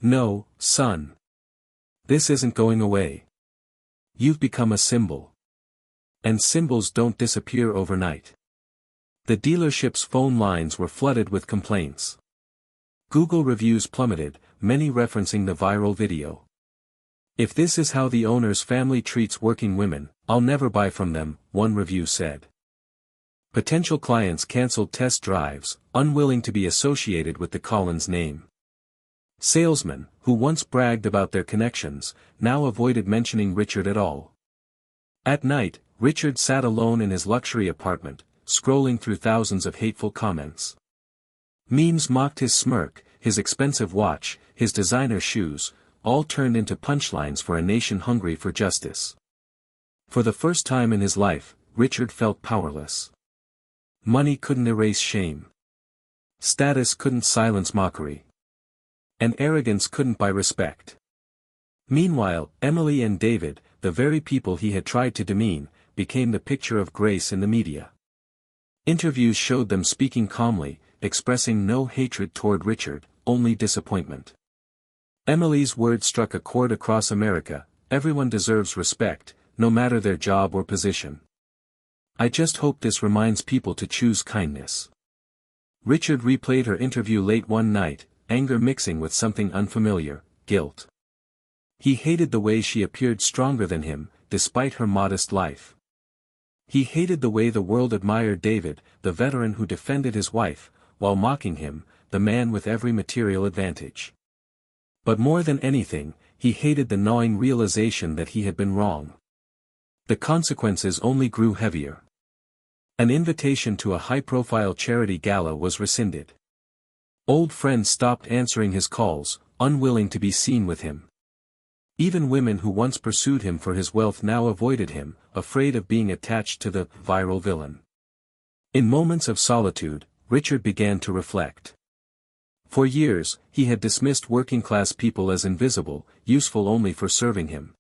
No, son. This isn't going away. You've become a symbol. And symbols don't disappear overnight. The dealership's phone lines were flooded with complaints. Google reviews plummeted, many referencing the viral video. If this is how the owner's family treats working women, I'll never buy from them, one review said. Potential clients canceled test drives, unwilling to be associated with the Collins name. Salesmen, who once bragged about their connections, now avoided mentioning Richard at all. At night, Richard sat alone in his luxury apartment, scrolling through thousands of hateful comments. Memes mocked his smirk, his expensive watch, his designer shoes, all turned into punchlines for a nation hungry for justice. For the first time in his life, Richard felt powerless. Money couldn't erase shame. Status couldn't silence mockery. And arrogance couldn't buy respect. Meanwhile, Emily and David, the very people he had tried to demean, became the picture of grace in the media. Interviews showed them speaking calmly, expressing no hatred toward Richard, only disappointment. Emily's words struck a chord across America: everyone deserves respect, no matter their job or position. I just hope this reminds people to choose kindness. Richard replayed her interview late one night, anger mixing with something unfamiliar, guilt. He hated the way she appeared stronger than him, despite her modest life. He hated the way the world admired David, the veteran who defended his wife, while mocking him, the man with every material advantage. But more than anything, he hated the gnawing realization that he had been wrong. The consequences only grew heavier. An invitation to a high-profile charity gala was rescinded. Old friends stopped answering his calls, unwilling to be seen with him. Even women who once pursued him for his wealth now avoided him, afraid of being attached to the viral villain. In moments of solitude, Richard began to reflect. For years, he had dismissed working-class people as invisible, useful only for serving him.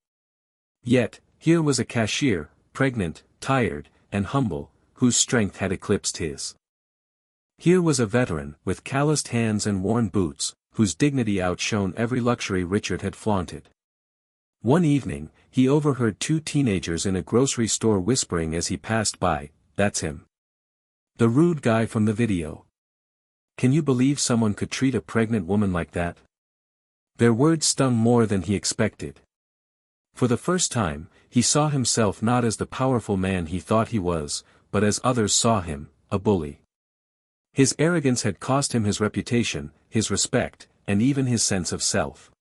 Yet, here was a cashier, pregnant, tired, and humble, whose strength had eclipsed his. Here was a veteran, with calloused hands and worn boots, whose dignity outshone every luxury Richard had flaunted. One evening, he overheard two teenagers in a grocery store whispering as he passed by, "That's him. The rude guy from the video. Can you believe someone could treat a pregnant woman like that?" Their words stung more than he expected. For the first time, he saw himself not as the powerful man he thought he was, but as others saw him, a bully. His arrogance had cost him his reputation, his respect, and even his sense of self.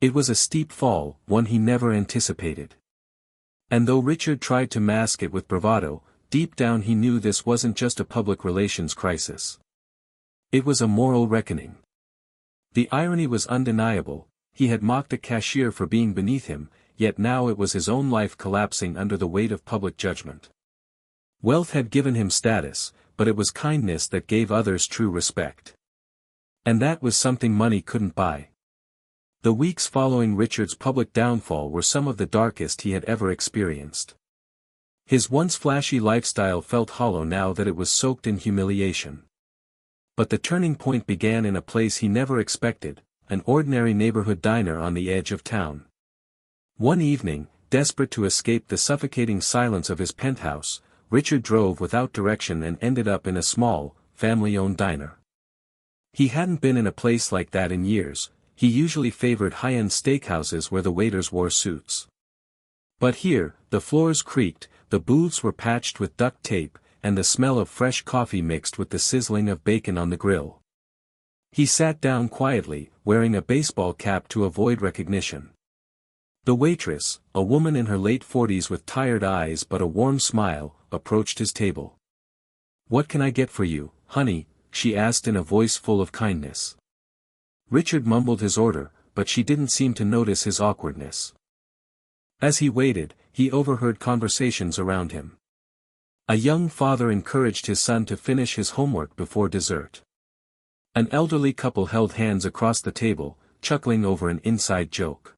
It was a steep fall, one he never anticipated. And though Richard tried to mask it with bravado, deep down he knew this wasn't just a public relations crisis. It was a moral reckoning. The irony was undeniable: he had mocked a cashier for being beneath him, yet now it was his own life collapsing under the weight of public judgment. Wealth had given him status, but it was kindness that gave others true respect. And that was something money couldn't buy. The weeks following Richard's public downfall were some of the darkest he had ever experienced. His once flashy lifestyle felt hollow now that it was soaked in humiliation. But the turning point began in a place he never expected, an ordinary neighborhood diner on the edge of town. One evening, desperate to escape the suffocating silence of his penthouse, Richard drove without direction and ended up in a small, family-owned diner. He hadn't been in a place like that in years. He usually favored high-end steakhouses where the waiters wore suits. But here, the floors creaked, the booths were patched with duct tape, and the smell of fresh coffee mixed with the sizzling of bacon on the grill. He sat down quietly, wearing a baseball cap to avoid recognition. The waitress, a woman in her late 40s with tired eyes but a warm smile, approached his table. "What can I get for you, honey?" she asked in a voice full of kindness. Richard mumbled his order, but she didn't seem to notice his awkwardness. As he waited, he overheard conversations around him. A young father encouraged his son to finish his homework before dessert. An elderly couple held hands across the table, chuckling over an inside joke.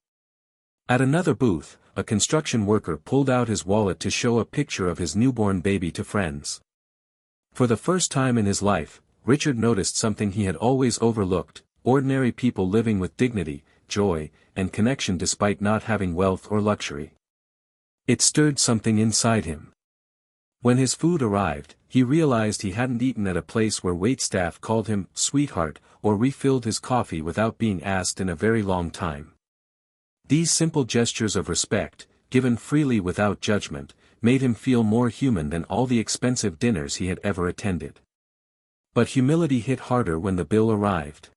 At another booth, a construction worker pulled out his wallet to show a picture of his newborn baby to friends. For the first time in his life, Richard noticed something he had always overlooked: ordinary people living with dignity, joy, and connection despite not having wealth or luxury. It stirred something inside him. When his food arrived, he realized he hadn't eaten at a place where waitstaff called him "sweetheart" or refilled his coffee without being asked in a very long time. These simple gestures of respect, given freely without judgment, made him feel more human than all the expensive dinners he had ever attended. But humility hit harder when the bill arrived.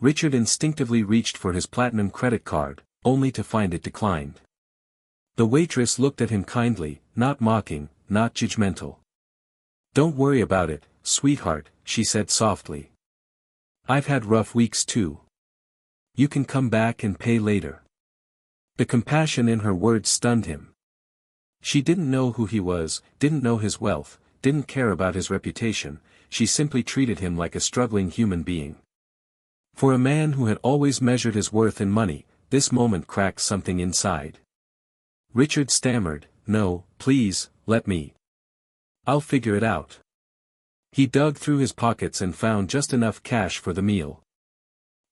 Richard instinctively reached for his platinum credit card, only to find it declined. The waitress looked at him kindly, not mocking, not judgmental. "Don't worry about it, sweetheart," she said softly. "I've had rough weeks too. You can come back and pay later." The compassion in her words stunned him. She didn't know who he was, didn't know his wealth, didn't care about his reputation. She simply treated him like a struggling human being. For a man who had always measured his worth in money, this moment cracked something inside. Richard stammered, "No, please, let me. I'll figure it out." He dug through his pockets and found just enough cash for the meal.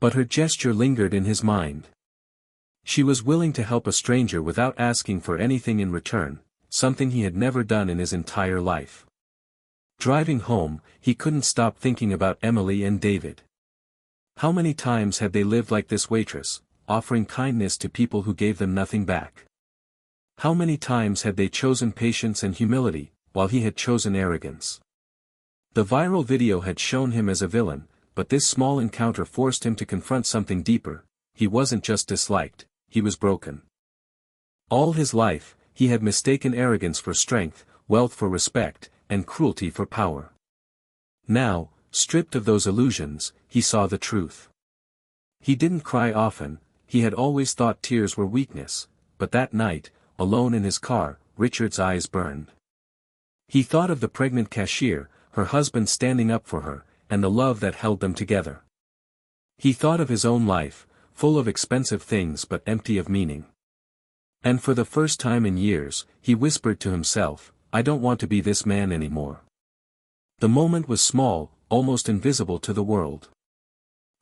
But her gesture lingered in his mind. She was willing to help a stranger without asking for anything in return, something he had never done in his entire life. Driving home, he couldn't stop thinking about Emily and David. How many times had they lived like this waitress, offering kindness to people who gave them nothing back? How many times had they chosen patience and humility, while he had chosen arrogance? The viral video had shown him as a villain, but this small encounter forced him to confront something deeper. He wasn't just disliked, he was broken. All his life, he had mistaken arrogance for strength, wealth for respect, and cruelty for power. Now, stripped of those illusions, he saw the truth. He didn't cry often, he had always thought tears were weakness, but that night, alone in his car, Richard's eyes burned. He thought of the pregnant cashier, her husband standing up for her, and the love that held them together. He thought of his own life, full of expensive things but empty of meaning. And for the first time in years, he whispered to himself, "I don't want to be this man anymore." The moment was small, almost invisible to the world.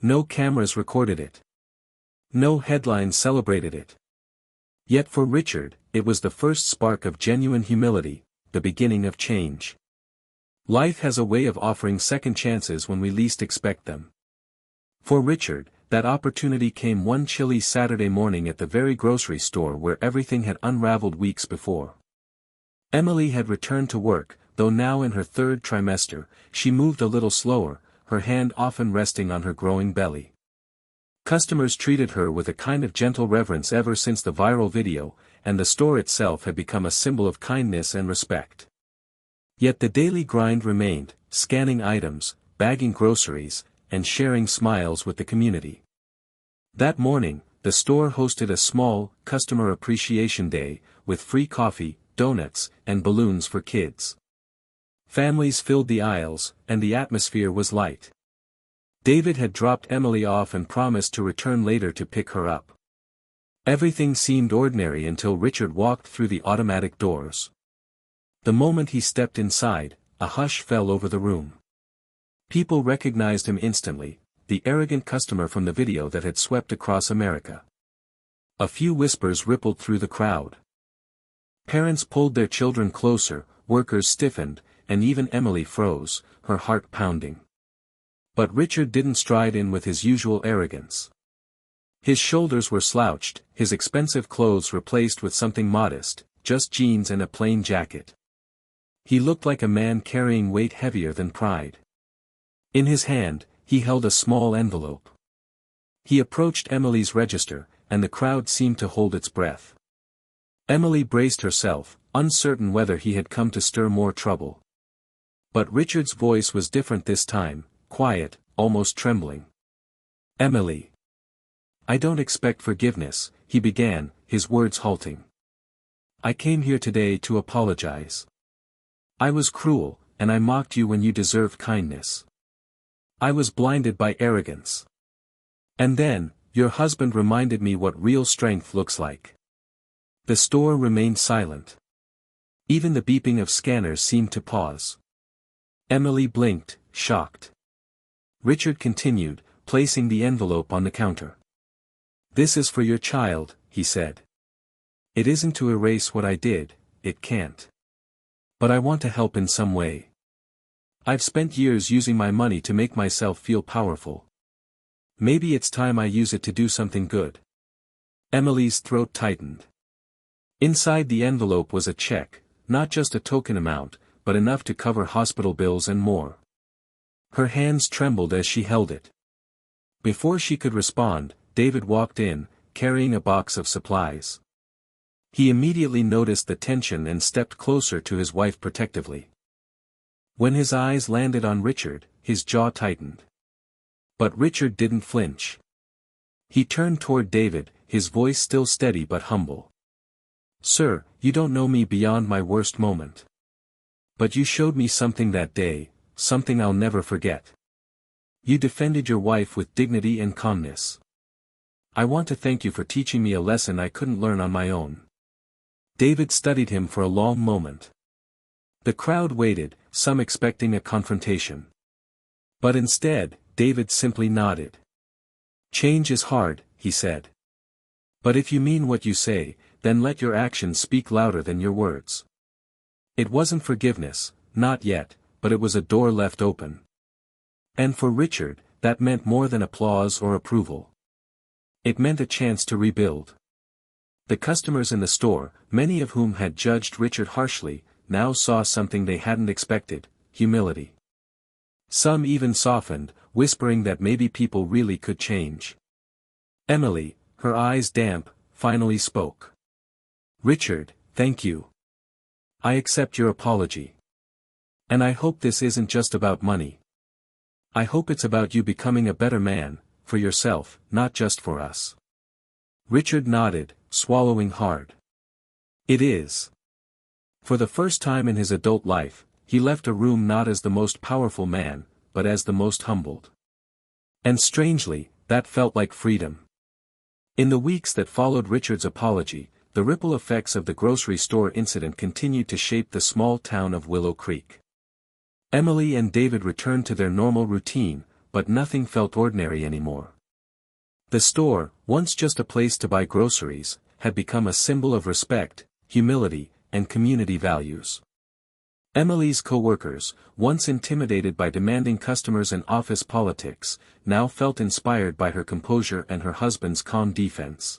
No cameras recorded it. No headlines celebrated it. Yet for Richard, it was the first spark of genuine humility, the beginning of change. Life has a way of offering second chances when we least expect them. For Richard, that opportunity came one chilly Saturday morning at the very grocery store where everything had unraveled weeks before. Emily had returned to work, though now in her third trimester. She moved a little slower, her hand often resting on her growing belly. Customers treated her with a kind of gentle reverence ever since the viral video, and the store itself had become a symbol of kindness and respect. Yet the daily grind remained, scanning items, bagging groceries, and sharing smiles with the community. That morning, the store hosted a small, customer appreciation day, with free coffee, donuts, and balloons for kids. Families filled the aisles, and the atmosphere was light. David had dropped Emily off and promised to return later to pick her up. Everything seemed ordinary until Richard walked through the automatic doors. The moment he stepped inside, a hush fell over the room. People recognized him instantly, the arrogant customer from the video that had swept across America. A few whispers rippled through the crowd. Parents pulled their children closer, workers stiffened, and even Emily froze, her heart pounding. But Richard didn't stride in with his usual arrogance. His shoulders were slouched, his expensive clothes replaced with something modest, just jeans and a plain jacket. He looked like a man carrying weight heavier than pride. In his hand, he held a small envelope. He approached Emily's register, and the crowd seemed to hold its breath. Emily braced herself, uncertain whether he had come to stir more trouble. But Richard's voice was different this time, quiet, almost trembling. "Emily. I don't expect forgiveness," he began, his words halting. "I came here today to apologize. I was cruel, and I mocked you when you deserved kindness. I was blinded by arrogance. And then, your husband reminded me what real strength looks like." The store remained silent. Even the beeping of scanners seemed to pause. Emily blinked, shocked. Richard continued, placing the envelope on the counter. "This is for your child," he said. "It isn't to erase what I did, it can't. But I want to help in some way. I've spent years using my money to make myself feel powerful. Maybe it's time I use it to do something good." Emily's throat tightened. Inside the envelope was a check, not just a token amount, but enough to cover hospital bills and more. Her hands trembled as she held it. Before she could respond, David walked in, carrying a box of supplies. He immediately noticed the tension and stepped closer to his wife protectively. When his eyes landed on Richard, his jaw tightened. But Richard didn't flinch. He turned toward David, his voice still steady but humble. "Sir, you don't know me beyond my worst moment. But you showed me something that day, something I'll never forget. You defended your wife with dignity and calmness. I want to thank you for teaching me a lesson I couldn't learn on my own." David studied him for a long moment. The crowd waited, some expecting a confrontation. But instead, David simply nodded. "Change is hard," he said. "But if you mean what you say, then let your actions speak louder than your words." It wasn't forgiveness, not yet, but it was a door left open. And for Richard, that meant more than applause or approval. It meant a chance to rebuild. The customers in the store, many of whom had judged Richard harshly, now saw something they hadn't expected: humility. Some even softened, whispering that maybe people really could change. Emily, her eyes damp, finally spoke. "Richard, thank you. I accept your apology. And I hope this isn't just about money. I hope it's about you becoming a better man, for yourself, not just for us." Richard nodded, swallowing hard. "It is." For the first time in his adult life, he left a room not as the most powerful man, but as the most humbled. And strangely, that felt like freedom. In the weeks that followed Richard's apology, the ripple effects of the grocery store incident continued to shape the small town of Willow Creek. Emily and David returned to their normal routine, but nothing felt ordinary anymore. The store, once just a place to buy groceries, had become a symbol of respect, humility, and community values. Emily's co-workers, once intimidated by demanding customers and office politics, now felt inspired by her composure and her husband's calm defense.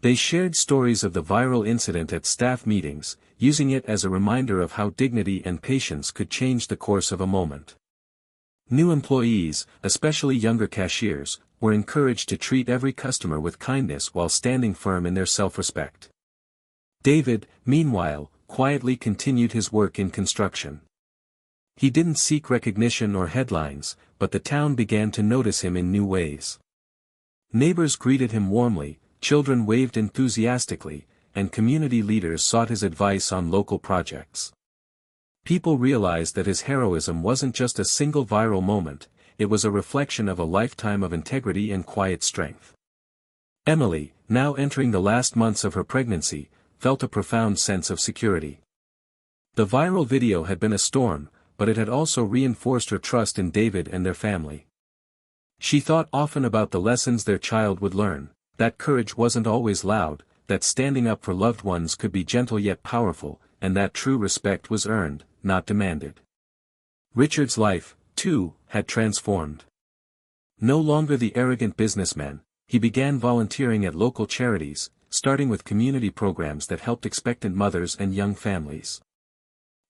They shared stories of the viral incident at staff meetings, using it as a reminder of how dignity and patience could change the course of a moment. New employees, especially younger cashiers, were encouraged to treat every customer with kindness while standing firm in their self-respect. David, meanwhile, quietly continued his work in construction. He didn't seek recognition or headlines, but the town began to notice him in new ways. Neighbors greeted him warmly, children waved enthusiastically, and community leaders sought his advice on local projects. People realized that his heroism wasn't just a single viral moment, it was a reflection of a lifetime of integrity and quiet strength. Emily, now entering the last months of her pregnancy, felt a profound sense of security. The viral video had been a storm, but it had also reinforced her trust in David and their family. She thought often about the lessons their child would learn, that courage wasn't always loud, that standing up for loved ones could be gentle yet powerful, and that true respect was earned, not demanded. Richard's life, too, had transformed. No longer the arrogant businessman, he began volunteering at local charities, starting with community programs that helped expectant mothers and young families.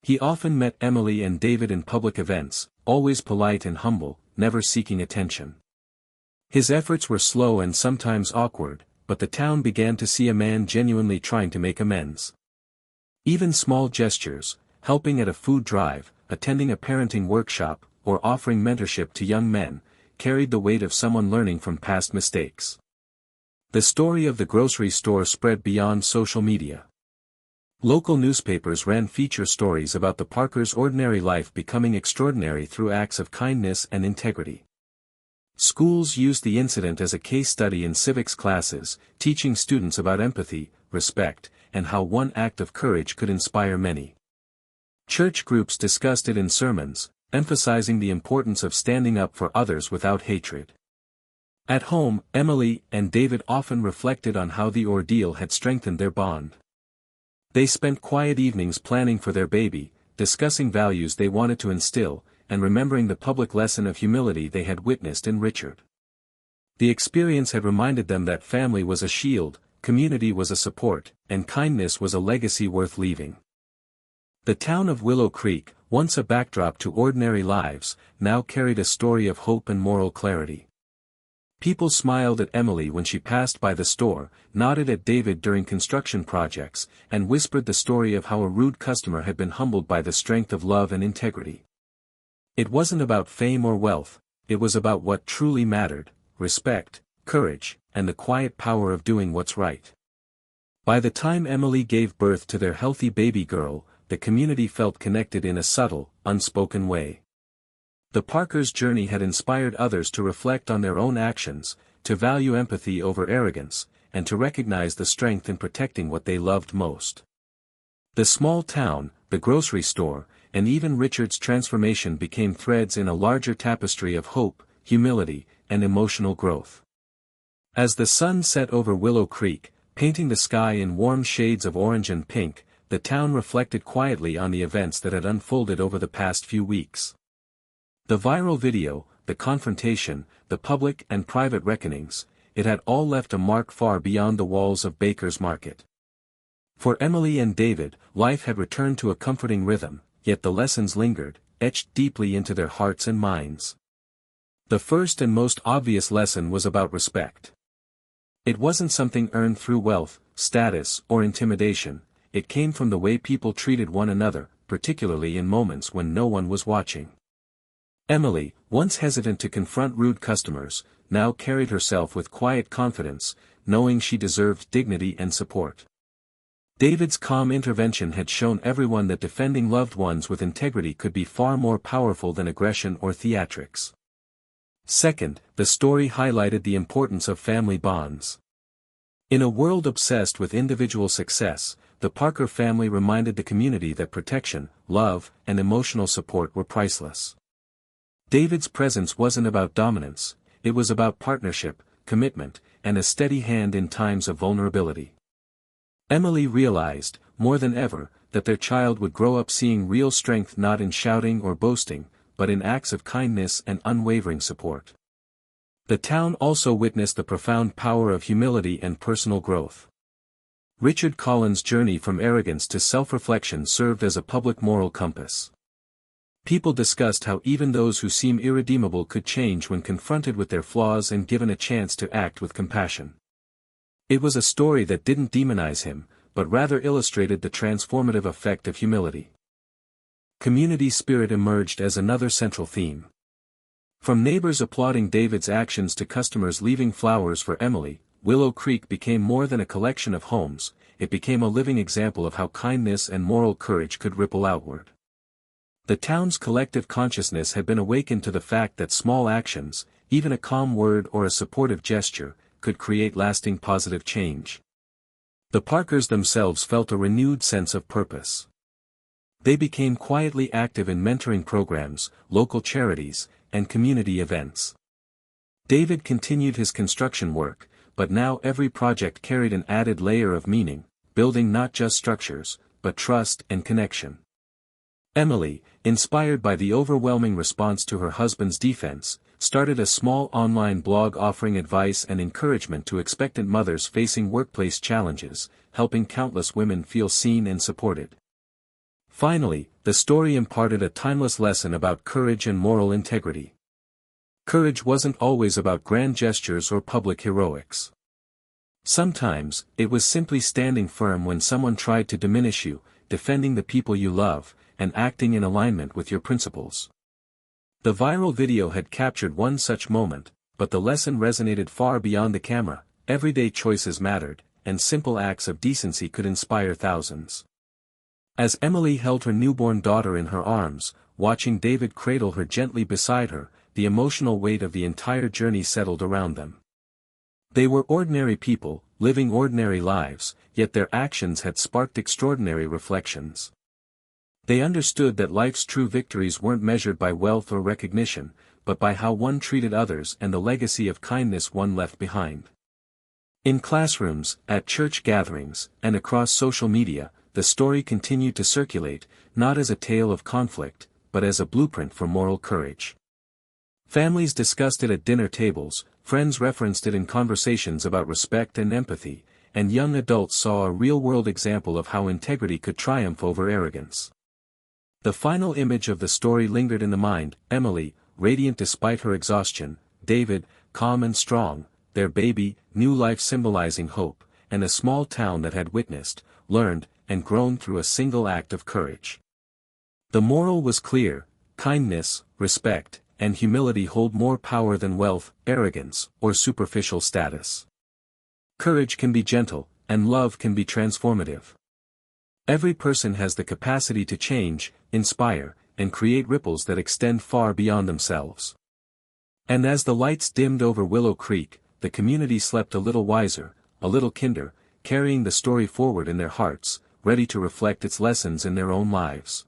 He often met Emily and David in public events, always polite and humble, never seeking attention. His efforts were slow and sometimes awkward, but the town began to see a man genuinely trying to make amends. Even small gestures, helping at a food drive, attending a parenting workshop, or offering mentorship to young men, carried the weight of someone learning from past mistakes. The story of the grocery store spread beyond social media. Local newspapers ran feature stories about the Parkers' ordinary life becoming extraordinary through acts of kindness and integrity. Schools used the incident as a case study in civics classes, teaching students about empathy, respect, and how one act of courage could inspire many. Church groups discussed it in sermons, emphasizing the importance of standing up for others without hatred. At home, Emily and David often reflected on how the ordeal had strengthened their bond. They spent quiet evenings planning for their baby, discussing values they wanted to instill, and remembering the public lesson of humility they had witnessed in Richard. The experience had reminded them that family was a shield, community was a support, and kindness was a legacy worth leaving. The town of Willow Creek, once a backdrop to ordinary lives, now carried a story of hope and moral clarity. People smiled at Emily when she passed by the store, nodded at David during construction projects, and whispered the story of how a rude customer had been humbled by the strength of love and integrity. It wasn't about fame or wealth, it was about what truly mattered: respect, courage, and the quiet power of doing what's right. By the time Emily gave birth to their healthy baby girl, the community felt connected in a subtle, unspoken way. The Parkers' journey had inspired others to reflect on their own actions, to value empathy over arrogance, and to recognize the strength in protecting what they loved most. The small town, the grocery store, and even Richard's transformation became threads in a larger tapestry of hope, humility, and emotional growth. As the sun set over Willow Creek, painting the sky in warm shades of orange and pink, the town reflected quietly on the events that had unfolded over the past few weeks. The viral video, the confrontation, the public and private reckonings, it had all left a mark far beyond the walls of Baker's Market. For Emily and David, life had returned to a comforting rhythm, yet the lessons lingered, etched deeply into their hearts and minds. The first and most obvious lesson was about respect. It wasn't something earned through wealth, status, or intimidation, it came from the way people treated one another, particularly in moments when no one was watching. Emily, once hesitant to confront rude customers, now carried herself with quiet confidence, knowing she deserved dignity and support. David's calm intervention had shown everyone that defending loved ones with integrity could be far more powerful than aggression or theatrics. Second, the story highlighted the importance of family bonds. In a world obsessed with individual success, the Parker family reminded the community that protection, love, and emotional support were priceless. David's presence wasn't about dominance, it was about partnership, commitment, and a steady hand in times of vulnerability. Emily realized, more than ever, that their child would grow up seeing real strength not in shouting or boasting, but in acts of kindness and unwavering support. The town also witnessed the profound power of humility and personal growth. Richard Collins' journey from arrogance to self-reflection served as a public moral compass. People discussed how even those who seem irredeemable could change when confronted with their flaws and given a chance to act with compassion. It was a story that didn't demonize him, but rather illustrated the transformative effect of humility. Community spirit emerged as another central theme. From neighbors applauding David's actions to customers leaving flowers for Emily, Willow Creek became more than a collection of homes, it became a living example of how kindness and moral courage could ripple outward. The town's collective consciousness had been awakened to the fact that small actions, even a calm word or a supportive gesture, could create lasting positive change. The Parkers themselves felt a renewed sense of purpose. They became quietly active in mentoring programs, local charities, and community events. David continued his construction work, but now every project carried an added layer of meaning, building not just structures, but trust and connection. Emily, inspired by the overwhelming response to her husband's defense, started a small online blog offering advice and encouragement to expectant mothers facing workplace challenges, helping countless women feel seen and supported. Finally, the story imparted a timeless lesson about courage and moral integrity. Courage wasn't always about grand gestures or public heroics. Sometimes, it was simply standing firm when someone tried to diminish you, defending the people you love, and acting in alignment with your principles. The viral video had captured one such moment, but the lesson resonated far beyond the camera. Everyday choices mattered, and simple acts of decency could inspire thousands. As Emily held her newborn daughter in her arms, watching David cradle her gently beside her, the emotional weight of the entire journey settled around them. They were ordinary people, living ordinary lives, yet their actions had sparked extraordinary reflections. They understood that life's true victories weren't measured by wealth or recognition, but by how one treated others and the legacy of kindness one left behind. In classrooms, at church gatherings, and across social media, the story continued to circulate, not as a tale of conflict, but as a blueprint for moral courage. Families discussed it at dinner tables, friends referenced it in conversations about respect and empathy, and young adults saw a real-world example of how integrity could triumph over arrogance. The final image of the story lingered in the mind: Emily, radiant despite her exhaustion; David, calm and strong; their baby, new life symbolizing hope; and a small town that had witnessed, learned, and grown through a single act of courage. The moral was clear: kindness, respect, and humility hold more power than wealth, arrogance, or superficial status. Courage can be gentle, and love can be transformative. Every person has the capacity to change, inspire, and create ripples that extend far beyond themselves. And as the lights dimmed over Willow Creek, the community slept a little wiser, a little kinder, carrying the story forward in their hearts, ready to reflect its lessons in their own lives.